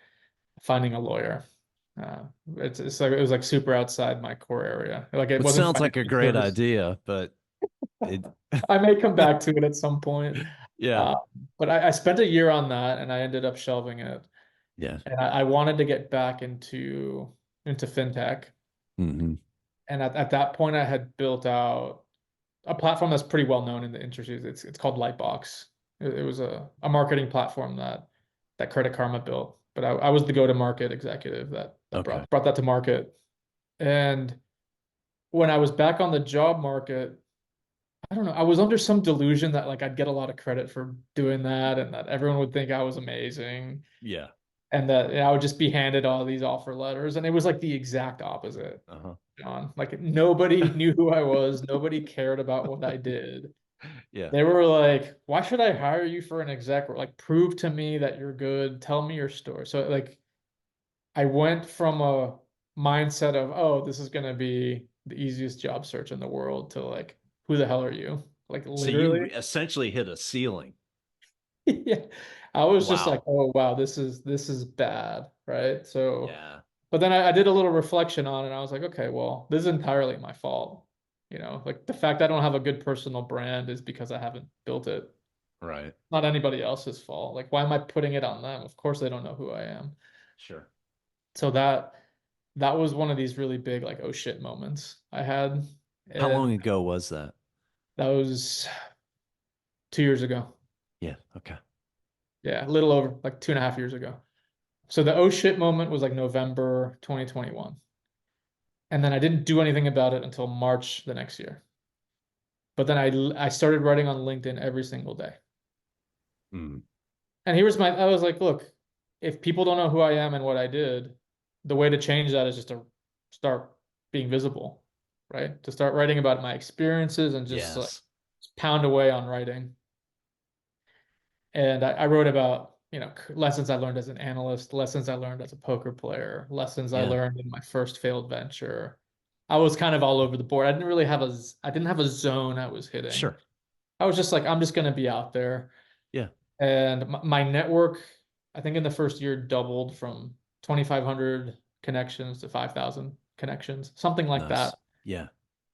S1: finding a lawyer. Uh, it's like it was like super outside my core area. Like it
S2: Which
S1: wasn't
S2: sounds like a
S1: financial
S2: great
S1: service.
S2: idea, but it,
S1: I may come back to it at some point.
S2: yeah,
S1: Uh, but I spent a year on that and I ended up shelving it.
S2: yeah.
S1: And I wanted to get back into fintech.
S2: Hmm.
S1: And at that point, I had built out a platform that's pretty well known in the industry. It's called Lightbox. It was a marketing platform that Credit Karma built. But I was the go-to-market executive that
S2: Okay.
S1: brought that to market. And when I was back on the job market, I don't know, I was under some delusion that like I'd get a lot of credit for doing that and that everyone would think I was amazing
S2: Yeah.
S1: and that I would just be handed all these offer letters. And it was like the exact opposite,
S2: Uh-huh.
S1: John. Like nobody knew who I was, nobody cared about what I did.
S2: Yeah.
S1: They were like, why should I hire you for an exec? Like, prove to me that you're good. Tell me your story. So like I went from a mindset of, oh, this is gonna be the easiest job search in the world to like, who the hell are you? Like
S2: So you
S1: literally.
S2: essentially hit a ceiling.
S1: Yeah. I was just like,
S2: Wow.
S1: oh wow, this is bad, right? So,
S2: Yeah.
S1: but then I did a little reflection on it. And I was like, okay, well, this is entirely my fault. Like the fact I don't have a good personal brand is because I haven't built it.
S2: Right.
S1: Not anybody else's fault. Like, why am I putting it on them? Of course they don't know who I am.
S2: Sure.
S1: So that was one of these really big like oh shit moments I had.
S2: How long
S1: And
S2: ago was that?
S1: that was 2 years ago.
S2: Yeah. Okay.
S1: Yeah, a little over like 2.5 years ago. So the oh shit moment was like November 2021. And then I didn't do anything about it until March the next year. But then I started writing on LinkedIn every single day.
S2: Mm.
S1: And I was like, look, if people don't know who I am and what I did, the way to change that is just to start being visible, right? To start writing about my experiences and just like
S2: Yes.
S1: pound away on writing. And I wrote about, lessons I learned as an analyst, lessons I learned as a poker player, lessons I
S2: Yeah.
S1: learned in my first failed venture. I was kind of all over the board. I didn't have a zone I was hitting.
S2: Sure.
S1: I was just like, I'm just going to be out there.
S2: Yeah.
S1: And my network, I think in the first year doubled from 2,500 connections to 5,000 connections, something like
S2: Nice.
S1: that.
S2: Yeah.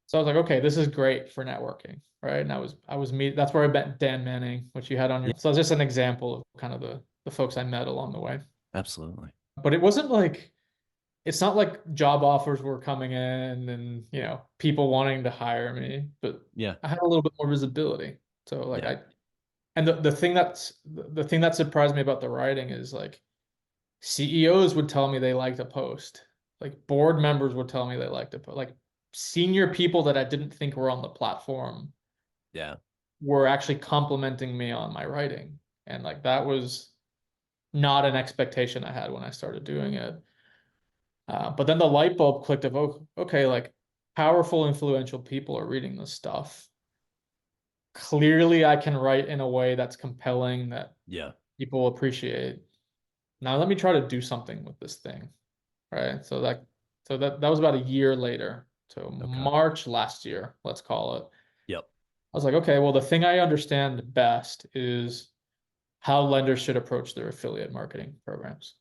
S1: So I was like, okay, this is great for networking, right? And that's where I met Dan Manning, which you had on
S2: Yeah.
S1: your. So it's just an example of kind of the folks I met along the way.
S2: Absolutely.
S1: But it's not like job offers were coming in and, people wanting to hire me, but
S2: Yeah.
S1: I had a little bit more visibility. So like
S2: Yeah.
S1: and the thing that surprised me about the writing is like CEOs would tell me they liked a post. Like board members would tell me they liked a post. Like senior people that I didn't think were on the platform
S2: Yeah.
S1: were actually complimenting me on my writing. And like that was not an expectation I had when I started doing it. But then the light bulb clicked of, oh, okay, like powerful, influential people are reading this stuff. Clearly, I can write in a way that's compelling that
S2: Yeah.
S1: people appreciate. Now let me try to do something with this thing, right? So that was about a year later. So
S2: Okay.
S1: March last year, let's call it.
S2: Yep.
S1: I was like, okay, well, the thing I understand best is how lenders should approach their affiliate marketing programs.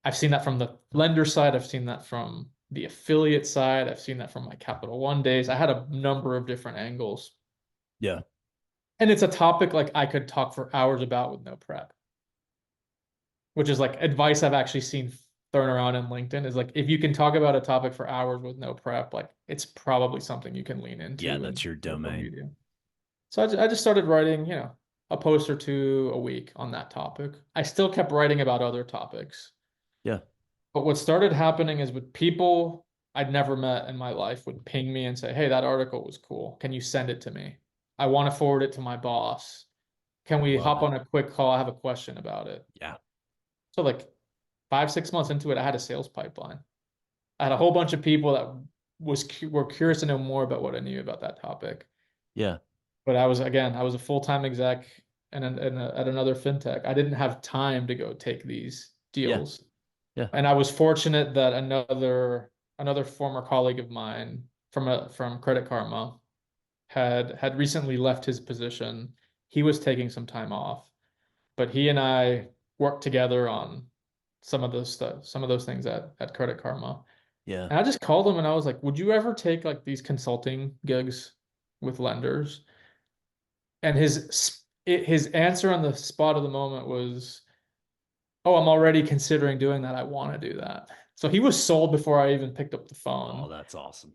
S1: I've seen that from the lender side, I've seen that from the affiliate side, I've seen that from my Capital One days. I had a number of different angles.
S2: Yeah.
S1: And it's a topic like I could talk for hours about with no prep, which is like advice I've actually seen thrown around in LinkedIn is like if you can talk about a topic for hours with no prep, like it's probably something you can lean
S2: Yeah.
S1: into in
S2: That's your
S1: social
S2: domain.
S1: media. So I just started writing, a post or two a week on that topic. I still kept writing about other topics.
S2: Yeah.
S1: But what started happening is with people I'd never met in my life would ping me and say, hey, that article was cool. Can you send it to me? I want to forward it to my boss. Can we
S2: Love
S1: hop
S2: it.
S1: on a quick call? I have a question about it.
S2: Yeah.
S1: So like 5, 6 months into it, I had a sales pipeline. I had a whole bunch of people that were curious to know more about what I knew about that topic.
S2: Yeah.
S1: But I was a full-time exec at another fintech. I didn't have time to go take these
S2: Yeah.
S1: deals.
S2: Yeah.
S1: And I was fortunate that another former colleague of mine from Credit Karma had recently left his position. He was taking some time off, but he and I worked together on some of those things at Credit Karma.
S2: Yeah.
S1: And I just called him and I was like, would you ever take like these consulting gigs with lenders? And his answer on the spot of the moment was, oh, I'm already considering doing that. I want to do that. So he was sold before I even picked up the
S2: Oh,
S1: phone.
S2: that's awesome.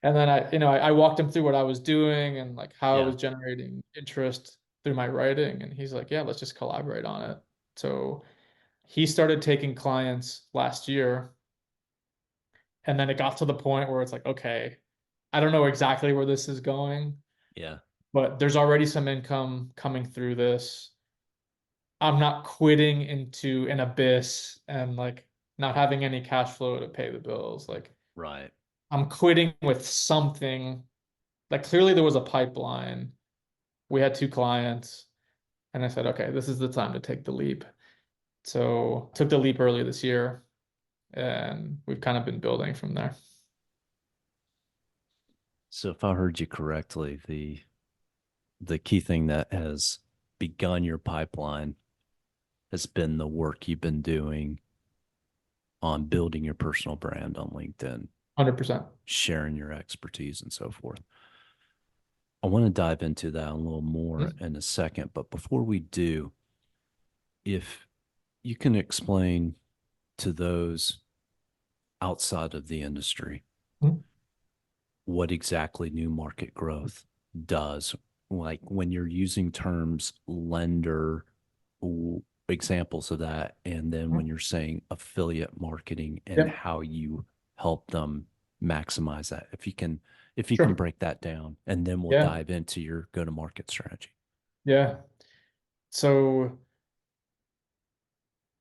S1: And then I walked him through what I was doing and like how I
S2: Yeah.
S1: was generating interest through my writing. And he's like, yeah, let's just collaborate on it. So he started taking clients last year. And then it got to the point where it's like, okay, I don't know exactly where this is going,
S2: Yeah.
S1: but there's already some income coming through this. I'm not quitting into an abyss and like not having any cash flow to pay the bills. Like
S2: Right.
S1: I'm quitting with something. Like clearly there was a pipeline. We had two clients, and I said, okay, this is the time to take the leap. So took the leap early this year, and we've kind of been building from there.
S2: So if I heard you correctly, the key thing that has begun your pipeline has been the work you've been doing on building your personal brand on LinkedIn,
S1: 100%.
S2: sharing your expertise and so forth. I want to dive into that a little more
S1: Mhm.
S2: in a second, but before we do, if you can explain to those outside of the industry
S1: Mhm.
S2: what exactly new market growth does, like when you're using terms lender, examples of that, and then when
S1: Mhm.
S2: you're saying affiliate marketing and
S1: Yep.
S2: how you help them maximize that. If you can
S1: Sure.
S2: break that down, and then we'll
S1: Yeah.
S2: dive into your go to market strategy.
S1: Yeah. So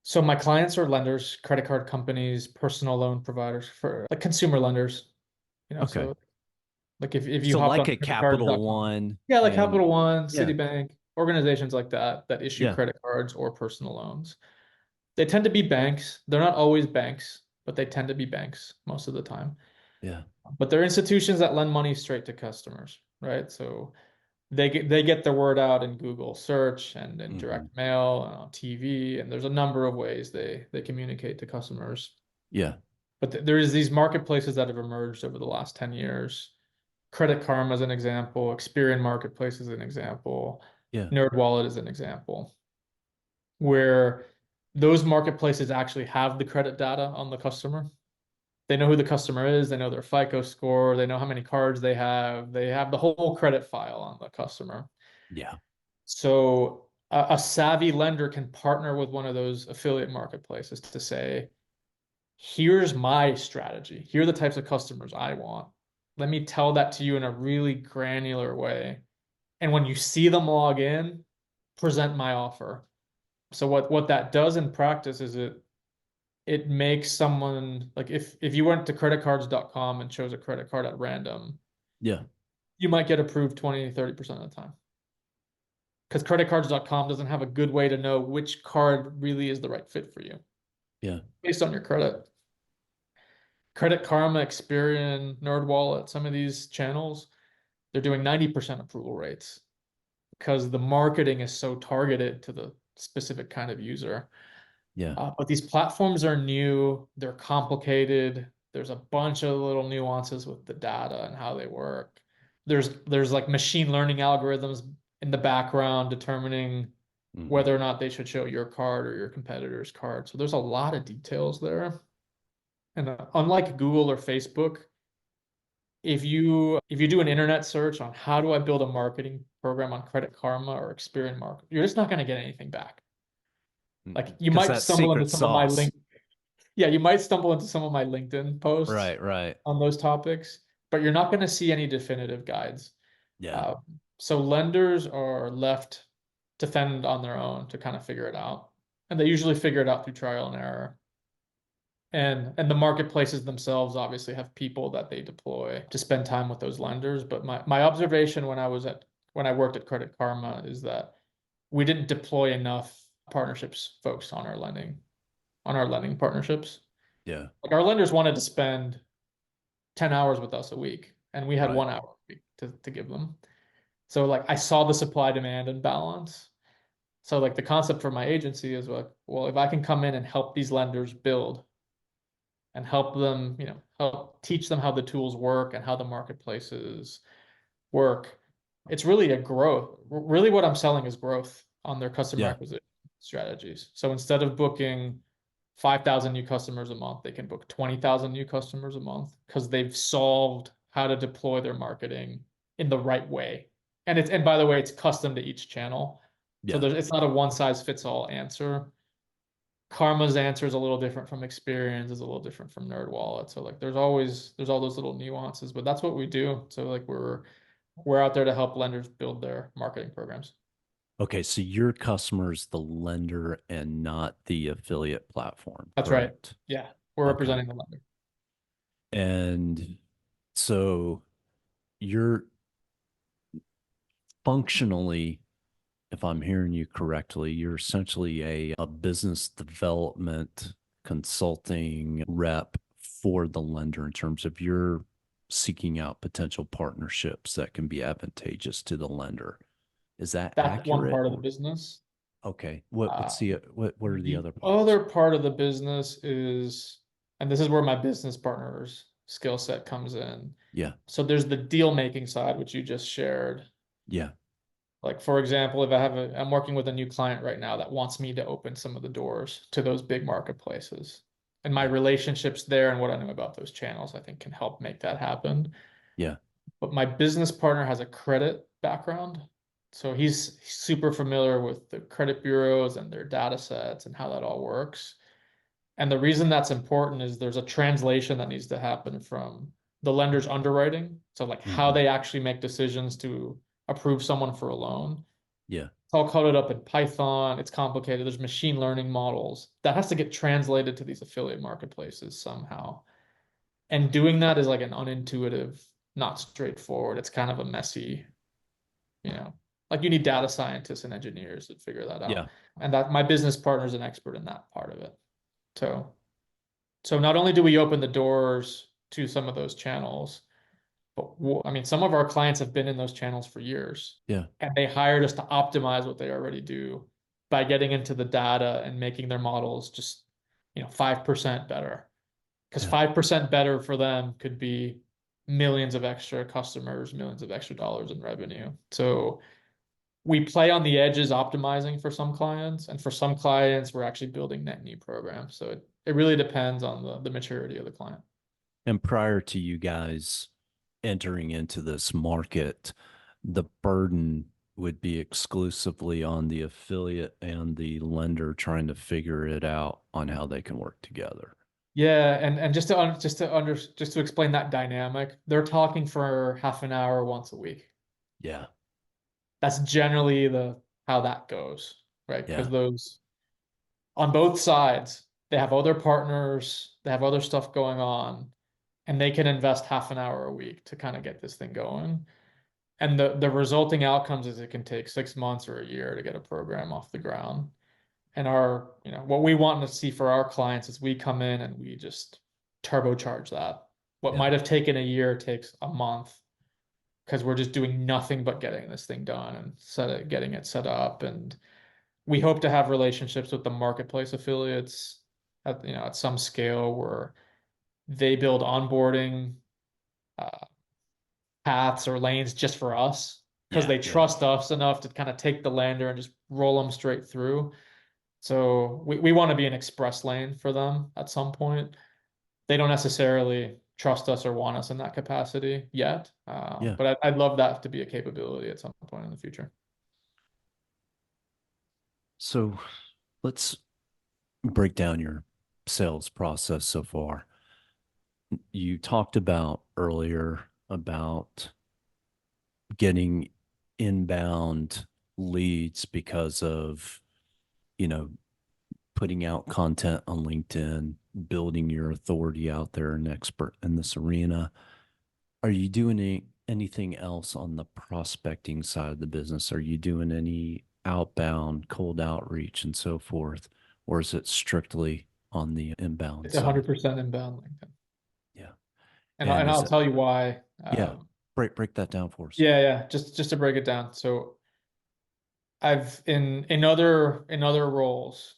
S1: so my clients are lenders, credit card companies, personal loan providers for like consumer lenders,
S2: Okay.
S1: so like if you
S2: So
S1: hopped
S2: like
S1: on
S2: a Capital
S1: creditcards.com.
S2: One
S1: Yeah, like
S2: and
S1: Capital One,
S2: yeah,
S1: Citibank, organizations like that that issue
S2: yeah,
S1: credit cards or personal loans. They tend to be banks. They're not always banks, but they tend to be banks most of the time.
S2: yeah.
S1: But they're institutions that lend money straight to customers, right? So they get their word out in Google search and in
S2: Hmm.
S1: direct mail and on TV, and there's a number of ways they communicate to customers.
S2: Yeah,
S1: But there's these marketplaces that have emerged over the last 10 years. Credit Karma is an example, Experian Marketplace is an example,
S2: yeah,
S1: NerdWallet is an example, where those marketplaces actually have the credit data on the customer. They know who the customer is, they know their FICO score, they know how many cards they have the whole credit file on the customer.
S2: yeah,
S1: So a savvy lender can partner with one of those affiliate marketplaces to say, here's my strategy. Here are the types of customers I want. Let me tell that to you in a really granular way. And when you see them log in, present my offer. So what that does in practice is it makes someone like if you went to creditcards.com and chose a credit card at random,
S2: yeah,
S1: you might get approved 20-30% of the time. Because creditcards.com doesn't have a good way to know which card really is the right fit for you
S2: yeah,
S1: based on your credit. Credit Karma, Experian, NerdWallet, some of these channels, they're doing 90% approval rates because the marketing is so targeted to the specific kind of user.
S2: yeah,
S1: But these platforms are new, they're complicated. There's a bunch of little nuances with the data and how they work. There's like machine learning algorithms in the background determining
S2: hmm,
S1: whether or not they should show your card or your competitor's card. So there's a lot of details there. And unlike Google or Facebook, if you do an internet search on how do I build a marketing program on Credit Karma or Experian Market, you're just not going to get anything back. Like you
S2: because
S1: might
S2: that
S1: stumble into
S2: secret
S1: some of my
S2: sauce.
S1: link, yeah, you might stumble into some of my LinkedIn posts
S2: Right, right.
S1: on those topics, but you're not going to see any definitive guides.
S2: Yeah,
S1: Uh, so lenders are left to fend on their own to kind of figure it out, and they usually figure it out through trial and error. And the marketplaces themselves obviously have people that they deploy to spend time with those lenders. But my observation when I worked at Credit Karma is that we didn't deploy enough partnerships folks on our lending partnerships.
S2: yeah,
S1: Like our lenders wanted to spend 10 hours with us a week, and we had
S2: right.
S1: 1 hour a week to give them. So like I saw the supply demand imbalance. So like the concept for my agency is like, well, if I can come in and help these lenders build and help them, help teach them how the tools work and how the marketplaces work, it's really a growth. Really, what I'm selling is growth on their customer
S2: Yeah.
S1: acquisition strategies. So instead of booking 5,000 new customers a month, they can book 20,000 new customers a month because they've solved how to deploy their marketing in the right way. And by the way, it's custom to each channel. So
S2: Yeah.
S1: it's not a one size fits all answer. Karma's answer is a little different from Experian, is a little different from NerdWallet. So like there's all those little nuances, but that's what we do. So like we're out there to help lenders build their marketing programs.
S2: Okay. So your customer is the lender and not the affiliate platform,
S1: That's right.
S2: correct?
S1: Yeah. We're
S2: Okay.
S1: representing the lender.
S2: And so you're functionally, if I'm hearing you correctly, you're essentially a business development consulting rep for the lender in terms of you're seeking out potential partnerships that can be advantageous to the lender. Is that
S1: That's one
S2: accurate?
S1: part of the
S2: Or
S1: business.
S2: okay,
S1: Uh,
S2: what are the
S1: the
S2: other parts?
S1: other part of the business is, and this is where my business partner's skill set comes in.
S2: Yeah,
S1: So there's the deal making side, which you just shared.
S2: yeah,
S1: Like for example, if I'm working with a new client right now that wants me to open some of the doors to those big marketplaces. And my
S2: yeah,
S1: relationships there and what I know about those channels, I think can help make that happen.
S2: yeah,
S1: But my business partner has a credit background. So he's super familiar with the credit bureaus and their data sets and how that all works. And the reason that's important is there's a translation that needs to happen from the lender's underwriting. So like how
S2: hmm,
S1: they actually make decisions to approve someone for a loan.
S2: yeah,
S1: It's all coded up in Python. It's complicated. There's machine learning models that has to get translated to these affiliate marketplaces somehow. And doing that is like an unintuitive, not straightforward. It's kind of a messy, you know, like you need data scientists and engineers to figure that out.
S2: yeah,
S1: And that my business partner is an expert in that part of it. So, so not only do we open the doors to some of those channels, but I mean, some of our clients have been in those channels for years,
S2: yeah,
S1: and they hired us to optimize what they already do by getting into the data and making their models just, 5% better. Because
S2: yeah,
S1: 5% better for them could be millions of extra customers, millions of extra dollars in revenue. So we play on the edges optimizing for some clients, and for some clients, we're actually building net new programs. So it really depends on the maturity of the client.
S2: And prior to you guys entering into this market, the burden would be exclusively on the affiliate and the lender trying to figure it out on how they can work together.
S1: Yeah, and just to explain that dynamic, they're talking for half an hour once a week.
S2: Yeah.
S1: That's generally the how that goes, right? Because
S2: Yeah.
S1: those on both sides, they have other partners, they have other stuff going on, and they can invest half an hour a week to kind of get this thing going. And the resulting outcomes is it can take 6 months or a year to get a program off the ground. And what we want to see for our clients is we come in and we just turbocharge that. What
S2: Yeah.
S1: might have taken a year takes a month because we're just doing nothing but getting this thing done and getting it set up. And we hope to have relationships with the marketplace affiliates at some scale where they build onboarding uh, paths or lanes just for us because
S2: Yeah.
S1: they
S2: Yeah.
S1: trust us enough to kind of take the lander and just roll them straight through. So we want to be an express lane for them at some point. They don't necessarily trust us or want us in that capacity yet,
S2: Yeah.
S1: but I'd love that to be a capability at some point in the future.
S2: So let's break down your sales process so far. You talked about earlier about getting inbound leads because of, you know, putting out content on LinkedIn, building your authority out there, an expert in this arena. Are you doing anything else on the prospecting side of the business? Are you doing any outbound, cold outreach, and so forth? Or is it strictly on the inbound
S1: It's 100%
S2: side?
S1: inbound LinkedIn,
S2: Yeah.
S1: and
S2: And is
S1: I'll
S2: it,
S1: tell you why.
S2: yeah, break that down for us.
S1: Yeah, yeah. Just to break it down. So I've in other roles,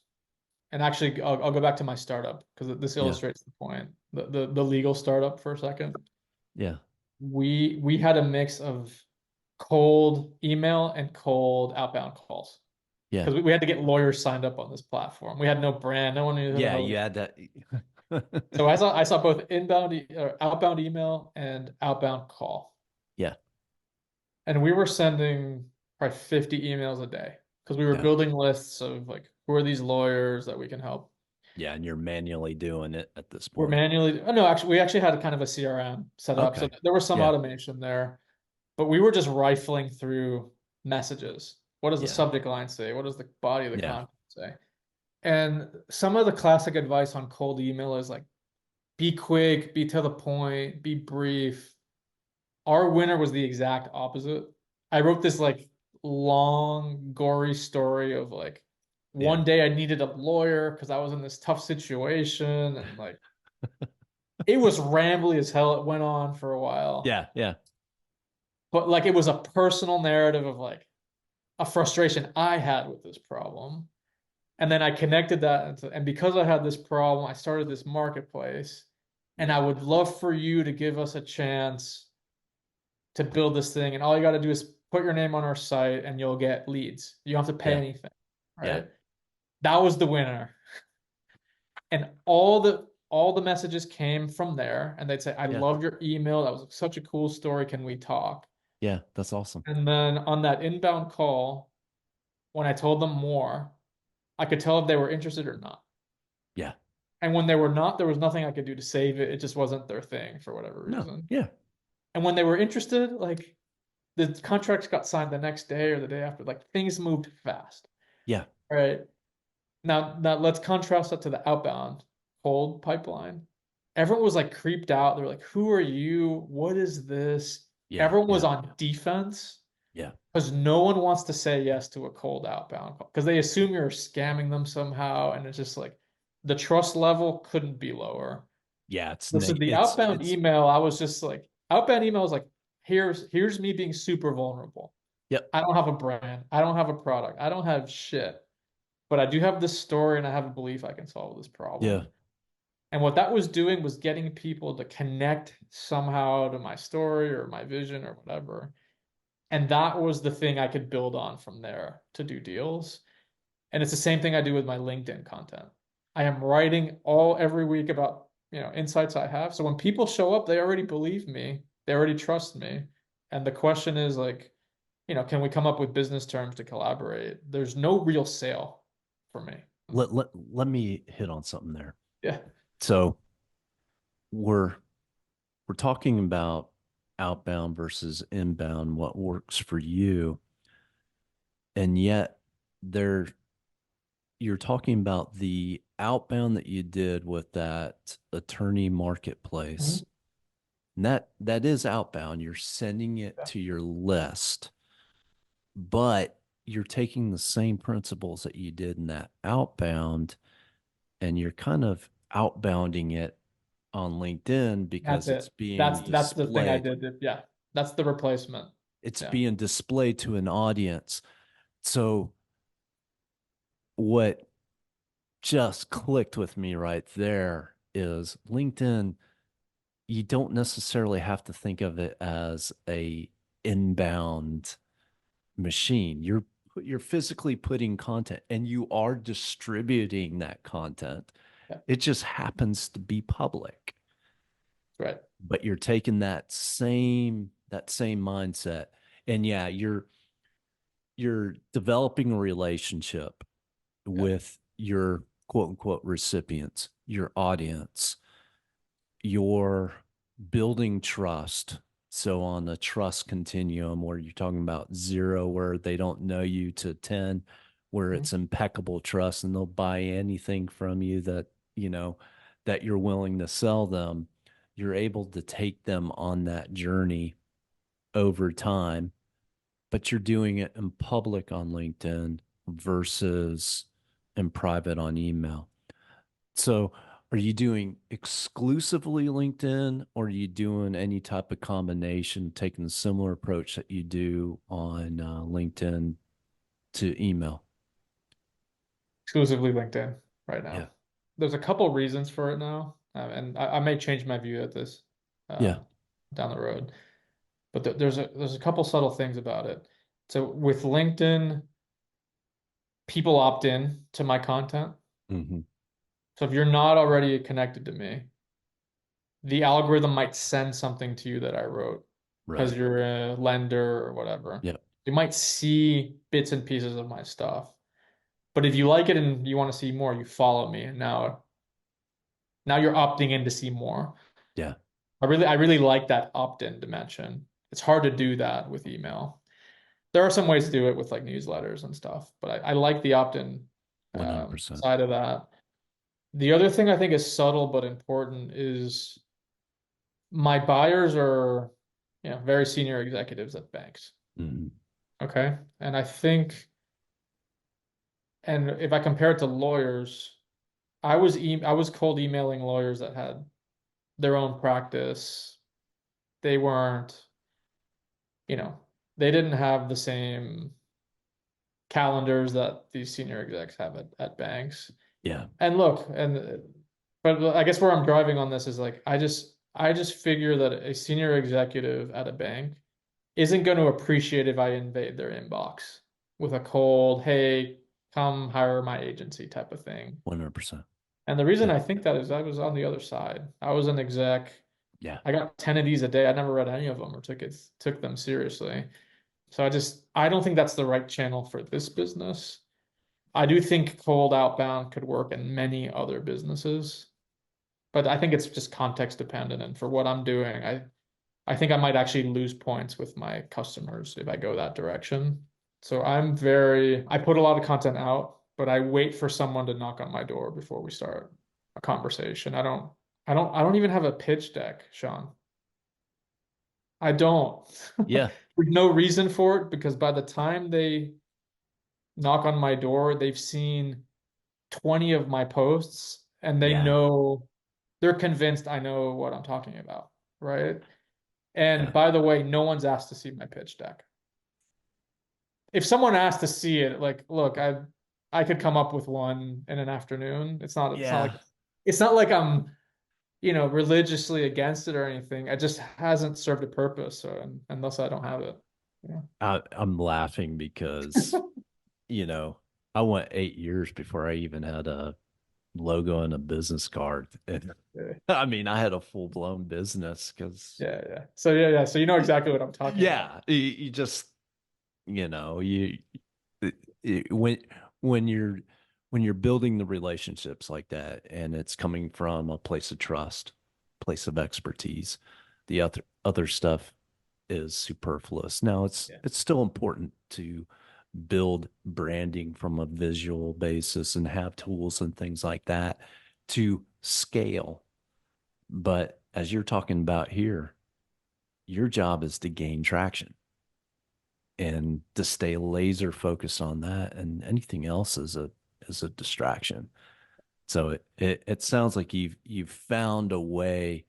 S1: and actually I'll go back to my startup because this
S2: Yeah.
S1: illustrates the point. The legal startup for a second.
S2: Yeah.
S1: We had a mix of cold email and cold outbound calls
S2: Yeah.
S1: because we had to get lawyers signed up on this platform. We had no brand, no one knew who the
S2: Yeah.
S1: hell
S2: You
S1: we.
S2: had that.
S1: So I saw both or outbound email and outbound call,
S2: Yeah.
S1: and we were sending probably 50 emails a day because we were
S2: Yeah.
S1: building lists of like who are these lawyers that we can help.
S2: Yeah. And you're manually doing it at this
S1: We're
S2: point.
S1: manually. Oh no, actually, we actually had a kind of a CRM set up, so
S2: Okay.
S1: there was some
S2: Yeah.
S1: automation there, but we were just rifling through messages. What does the
S2: Yeah.
S1: subject line say? What does the body of the
S2: Yeah.
S1: content say? And some of the classic advice on cold email is like, be quick, be to the point, be brief. Our winner was the exact opposite. I wrote this like long, gory story of like
S2: Yeah.
S1: one day I needed a lawyer because I was in this tough situation, and like it was rambly as hell. It went on for a while,
S2: Yeah. Yeah.
S1: but like it was a personal narrative of like a frustration I had with this problem. And then I connected that and because I had this problem, I started this marketplace. And I
S2: Yeah.
S1: would love for you to give us a chance to build this thing. And all you got to do is put your name on our site and you'll get leads. You don't have to pay
S2: Yeah.
S1: anything.
S2: Yeah.
S1: Right. That was the winner. And all the messages came from there. And they'd say, I
S2: Yeah.
S1: loved your email. That was such a cool story. Can we talk?
S2: Yeah. That's awesome.
S1: And then on that inbound call, when I told them more, I could tell if they were interested or not.
S2: Yeah.
S1: And when they were not, there was nothing I could do to save it. It just wasn't their thing for whatever
S2: No.
S1: reason.
S2: Yeah.
S1: And when they were interested, like the contracts got signed the next day or the day after. Like things moved fast.
S2: Yeah.
S1: Right. Now let's contrast that to the outbound cold pipeline. Everyone was like creeped out. They were like, who are you? What is this?
S2: Yeah.
S1: Everyone was
S2: Yeah.
S1: on defense
S2: Yeah.
S1: because no one wants to say yes to a cold outbound call because they assume you're scamming them somehow. And it's just like the trust level couldn't be lower.
S2: Yeah. It's
S1: Versus the outbound
S2: it's
S1: email, I was just like, outbound email is like, here's me being super vulnerable.
S2: yep.
S1: I don't have a brand. I don't have a product. I don't have shit. But I do have this story and I have a belief I can solve this
S2: Yeah.
S1: problem. And what that was doing was getting people to connect somehow to my story or my vision or whatever. And that was the thing I could build on from there to do deals. And it's the same thing I do with my LinkedIn content. I am writing all every week about, insights I have. So when people show up, they already believe me. They already trust me. And the question is like, can we come up with business terms to collaborate? There's no real sale for me.
S2: Let me hit on something there.
S1: Yeah.
S2: So we're we're talking about outbound versus inbound, what works for you. And yet there you're talking about the outbound that you did with that attorney marketplace.
S1: Mhm.
S2: And that is outbound. You're sending it
S1: Yeah.
S2: to your list, but you're taking the same principles that you did in that outbound and you're kind of outbounding it on LinkedIn
S1: That's
S2: because it's
S1: it.
S2: being
S1: That's the thing I
S2: displayed.
S1: did. Yeah. That's the replacement.
S2: It's
S1: Yeah.
S2: being displayed to an audience. So what just clicked with me right there is LinkedIn, you don't necessarily have to think of it as a inbound machine. You're physically putting content and you are distributing that content.
S1: Yeah.
S2: It just happens to be public.
S1: Right.
S2: But you're taking that same mindset. And yeah, you're developing a relationship
S1: Yeah.
S2: with your quote unquote recipients, your audience, you're building trust. So on a trust continuum where you're talking about 0, where they don't know you, to 10, where
S1: Mhm.
S2: it's impeccable trust and they'll buy anything from you that you're willing to sell them, you're able to take them on that journey over time, but you're doing it in public on LinkedIn versus in private on email. So, are you doing exclusively LinkedIn or are you doing any type of combination, taking a similar approach that you do on LinkedIn to email?
S1: Exclusively LinkedIn right
S2: Yeah.
S1: now. There's a couple reasons for it now, and I may change my view at this
S2: Yeah.
S1: um, down the road. But there's a couple subtle things about it. So with LinkedIn, people opt in to my content.
S2: Hmm.
S1: So if you're not already connected to me, the algorithm might send something to you that I wrote because
S2: Right.
S1: you're a lender or whatever.
S2: Yeah.
S1: You might see bits and pieces of my stuff. But if you like it and you want to see more, you follow me, and now you're opting in to see more.
S2: Yeah.
S1: I really like that opt-in dimension. It's hard to do that with email. There are some ways to do it with like newsletters and stuff, but I like the opt-in
S2: 100%.
S1: side of that. The other thing I think is subtle but important is my buyers are, very senior executives at banks.
S2: Hmm.
S1: Okay. And I think, and if I compare it to lawyers, I was cold emailing lawyers that had their own practice. They weren't, you know, they didn't have the same calendars that these senior execs have at banks.
S2: Yeah.
S1: And look, but I guess where I'm driving on this is like I just figure that a senior executive at a bank isn't going to appreciate if I invade their inbox with a cold, hey, come hire my agency type of thing.
S2: 100%.
S1: And the reason
S2: Yeah.
S1: I think that is I was on the other side. I was an exec.
S2: Yeah.
S1: I got 10 of these a day. I never read any of them or took them seriously. So I don't think that's the right channel for this business. I do think cold outbound could work in many other businesses, but I think it's just context dependent. And for what I'm doing, I think I might actually lose points with my customers if I go that direction. So I put a lot of content out, but I wait for someone to knock on my door before we start a conversation. I don't even have a pitch deck, Sean. I don't.
S2: Yeah.
S1: There's no reason for it because by the time they knock on my door, they've seen 20 of my posts and
S2: Yeah.
S1: they're convinced I know what I'm talking about, right? And
S2: Yeah.
S1: by the way, no one's asked to see my pitch deck. If someone asked to see it, like, look, I could come up with one in an afternoon.
S2: Yeah.
S1: It's not like I'm, religiously against it or anything. It just hasn't served a purpose, so and thus I don't have it. Yeah.
S2: I'm laughing because, you know, I went 8 years before I even had a logo and a business card. And
S1: Yeah.
S2: I mean, I had a full blown business because,
S1: Yeah, yeah. So yeah. So you know exactly what I'm talking about.
S2: yeah, you just, you it, it, when you're when you're building the relationships like that, and it's coming from a place of trust, place of expertise, the other stuff is superfluous. Now,
S1: Yeah.
S2: it's still important to build branding from a visual basis and have tools and things like that to scale. But as you're talking about here, your job is to gain traction and to stay laser focused on that, and anything else is a distraction. So it sounds like you've found a way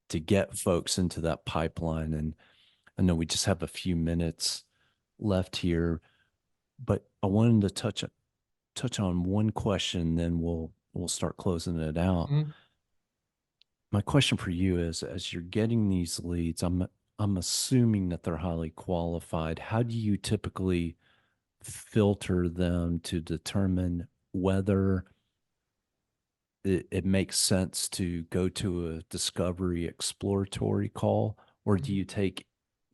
S2: to get folks into that pipeline. And I know we just have a few minutes left here, but I wanted to touch on one question, then we'll start closing it out.
S1: Mhm.
S2: My question for you is, as you're getting these leads, I'm assuming that they're highly qualified. How do you typically filter them to determine whether it makes sense to go to a discovery exploratory call, or do
S1: Mhm.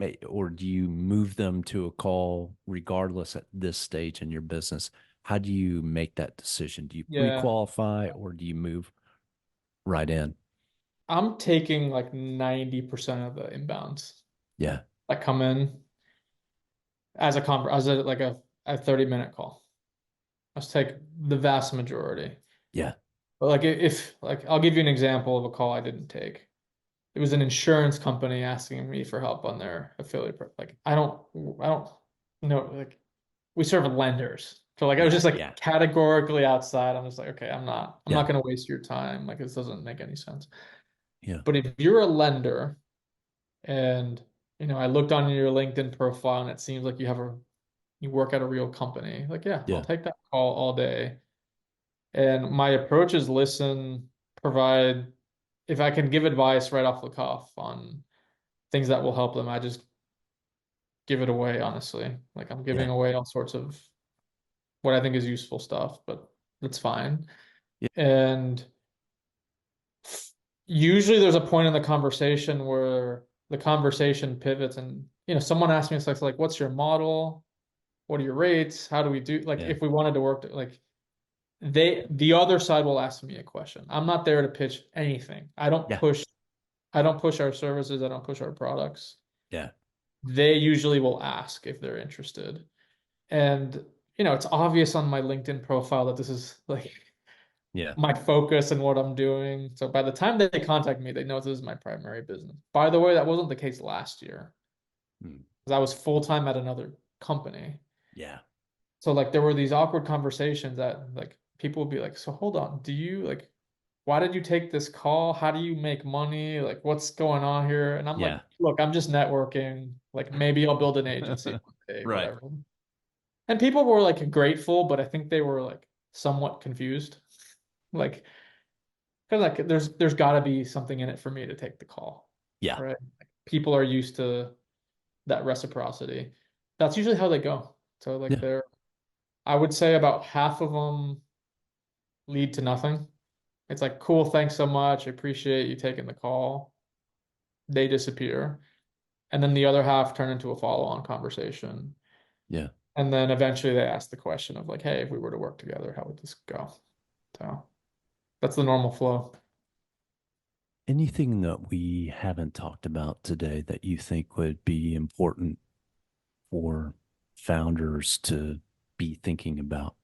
S2: you or do you move them to a call regardless at this stage in your business? How do you make that decision? Do you
S1: Yeah.
S2: pre-qualify or do you move right in?
S1: I'm taking like 90% of the inbounds
S2: Yeah.
S1: that come in as a like a 30-minute call. Let's take the vast majority.
S2: Yeah.
S1: But like if like I'll give you an example of a call I didn't take. It was an insurance company asking me for help on their affiliate. Like I don't know, like we serve lenders. So like I was
S2: Yeah.
S1: just like
S2: Yeah.
S1: categorically outside. I'm just like, okay, I'm not
S2: Yeah.
S1: gonna waste your time. Like this doesn't make any sense.
S2: Yeah.
S1: But if you're a lender and I looked on your LinkedIn profile and it seems like you have you work at a real company. Like, yeah, I'll
S2: Yeah.
S1: take that call all day. And my approach is listen, provide, if I can give advice right off the cuff on things that will help them, I just give it away, honestly. Like I'm
S2: Yeah.
S1: giving away all sorts of what I think is useful stuff, but that's fine.
S2: Yeah.
S1: And usually there's a point in the conversation where the conversation pivots and someone asks me, it's like, what's your model? What are your rates? How do we do, like,
S2: Yeah.
S1: if we wanted to work, like, the other side will ask me a question. I'm not there to pitch anything.
S2: Yeah.
S1: I don't push our services. I don't push our products.
S2: Yeah.
S1: They usually will ask if they're interested. And, it's obvious on my LinkedIn profile that this is like
S2: Yeah.
S1: my focus and what I'm doing. So by the time they contact me, they know this is my primary business. By the way, that wasn't the case last year
S2: Mm.
S1: because I was full-time at another company.
S2: Yeah.
S1: So like there were these awkward conversations that like people would be like, so hold on, do you like why did you take this call? How do you make money? Like what's going on here? And I'm like,
S2: Yeah.
S1: look, I'm just networking. Like maybe I'll build an agency one day,
S2: Right.
S1: whatever. And people were like grateful, but I think they were like somewhat confused. Like, because like there's gotta be something in it for me to take the call.
S2: Yeah.
S1: Right. Like, people are used to that reciprocity. That's usually how they go. So like
S2: Yeah.
S1: they're I would say about half of them lead to nothing. It's like, cool, thanks so much. I appreciate you taking the call. They disappear. And then the other half turn into a follow-on conversation.
S2: Yeah.
S1: And then eventually they ask the question of like, hey, if we were to work together, how would this go? So that's the normal flow.
S2: Anything that we haven't talked about today that you think would be important for founders to be thinking about?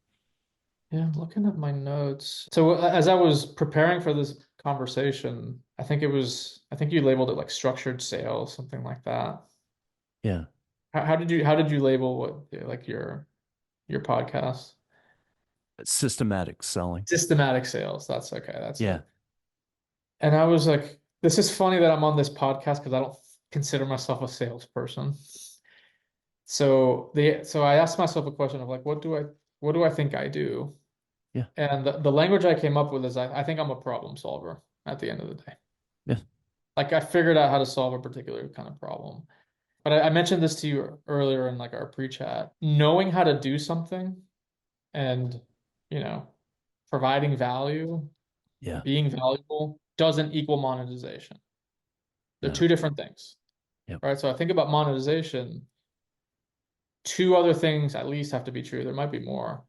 S1: Yeah, I'm looking at my notes. So as I was preparing for this conversation, I think you labeled it like structured sales, something like that.
S2: Yeah.
S1: How did you label what like your podcast?
S2: Systematic selling.
S1: Systematic sales. That's okay. That's
S2: Yeah.
S1: it. And I was like, this is funny that I'm on this podcast because I don't consider myself a salesperson. So I asked myself a question of like, what do I think I do?
S2: Yeah.
S1: And the language I came up with is I think I'm a problem solver at the end of the day.
S2: Yeah.
S1: Like I figured out how to solve a particular kind of problem. But I mentioned this to you earlier in like our pre-chat. Knowing how to do something and, you know, providing value,
S2: Yeah.
S1: being valuable doesn't equal monetization. They're
S2: No.
S1: two different things,
S2: Yep.
S1: right? So I think about monetization, two other things at least have to be true. There might be more,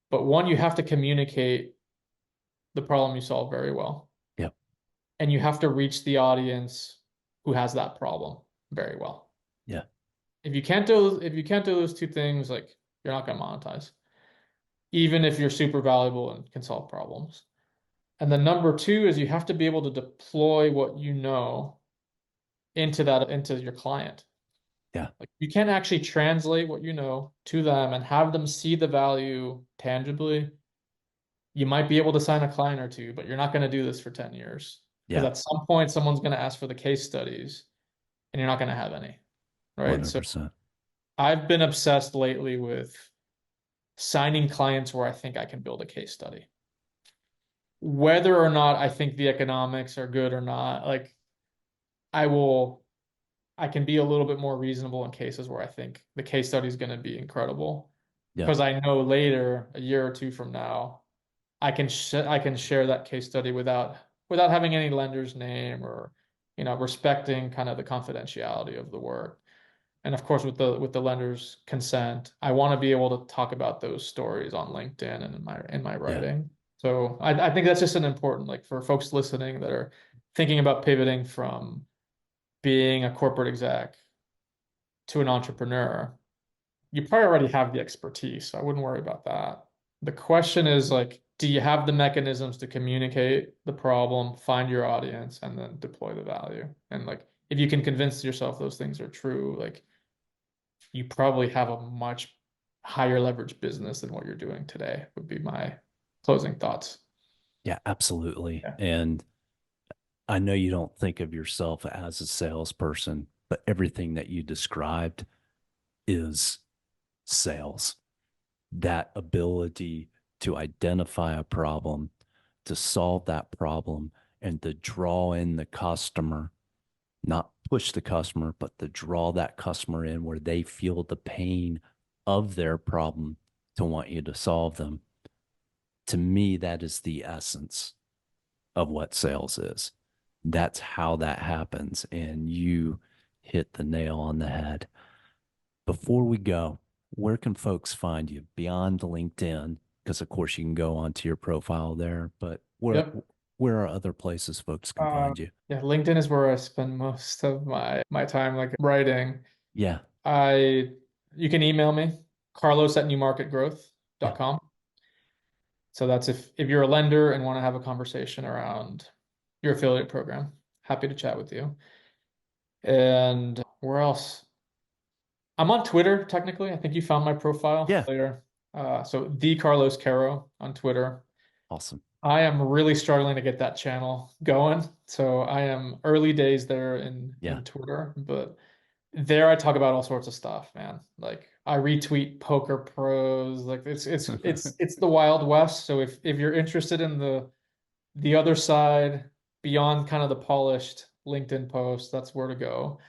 S1: but one, you have to communicate the problem you solve very well,
S2: Yep.
S1: and you have to reach the audience who has that problem very well.
S2: Yeah.
S1: If you can't do those two things, like you're not going to monetize, even if you're super valuable and can solve problems. And then number two is you have to be able to deploy what you know into your client.
S2: Yeah.
S1: Like you can't actually translate what you know to them and have them see the value tangibly. You might be able to sign a client or two, but you're not going to do this for 10 years because
S2: Yeah.
S1: at some point someone's going to ask for the case studies and you're not going to have any, right? So
S2: 100%.
S1: I've been obsessed lately with signing clients where I think I can build a case study. Whether or not I think the economics are good or not, like I will I can be a little bit more reasonable in cases where I think the case study is going to be incredible
S2: Yeah.
S1: because I know later, a year or two from now, I can share that case study without having any lender's name or respecting kind of the confidentiality of the work. And of course, with the lender's consent, I want to be able to talk about those stories on LinkedIn and in my
S2: Yeah.
S1: writing. So I think that's just an important, like for folks listening that are thinking about pivoting from being a corporate exec to an entrepreneur, you probably already have the expertise. So I wouldn't worry about that. The question is like, do you have the mechanisms to communicate the problem, find your audience, and then deploy the value? And like, if you can convince yourself those things are true, like you probably have a much higher leverage business than what you're doing today, would be my closing thoughts.
S2: Yeah, absolutely.
S1: Yeah.
S2: And I know you don't think of yourself as a salesperson, but everything that you described is sales. That ability to identify a problem, to solve that problem, and to draw in the customer, not push the customer, but to draw that customer in where they feel the pain of their problem to want you to solve them. To me, that is the essence of what sales is. That's how that happens. And you hit the nail on the head. Before we go, where can folks find you beyond LinkedIn? Because of course you can go onto your profile there, but
S1: Yep.
S2: where are other places folks can find you?
S1: Yeah, LinkedIn is where I spend most of my time, like writing.
S2: Yeah,
S1: I You can email me,
S2: yeah.
S1: carlos@newmarketgrowth.com. So that's if you're a lender and want to have a conversation around your affiliate program, happy to chat with you. And where else? I'm on Twitter, technically. I think you found my profile
S2: Yeah.
S1: later. So the Carlos Caro on Twitter.
S2: Awesome.
S1: I am really struggling to get that channel going. So I am early days there
S2: Yeah.
S1: in Twitter, but there I talk about all sorts of stuff, man. Like I retweet poker pros. Like it's the Wild West. So if you're interested in the other side beyond kind of the polished LinkedIn post, that's where to go.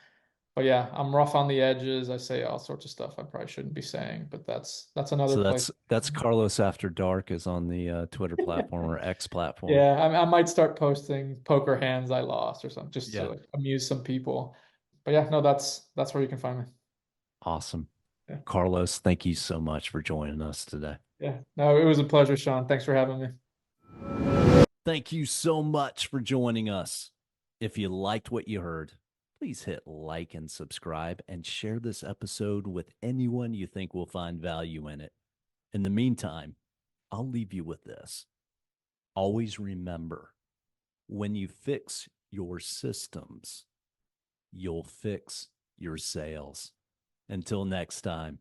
S1: But yeah, I'm rough on the edges. I say all sorts of stuff I probably shouldn't be saying, but that's another
S2: So
S1: place.
S2: that's Carlos After Dark is on the Twitter platform or X platform.
S1: Yeah, I might start posting poker hands I lost or something just to
S2: Yeah.
S1: like amuse some people. But yeah, no, that's where you can find me.
S2: Awesome.
S1: Yeah.
S2: Carlos, thank you so much for joining us today.
S1: Yeah. No, it was a pleasure, Sean. Thanks for having me.
S2: Thank you so much for joining us. If you liked what you heard, please hit like and subscribe and share this episode with anyone you think will find value in it. In the meantime, I'll leave you with this. Always remember, when you fix your systems, you'll fix your sales. Until next time.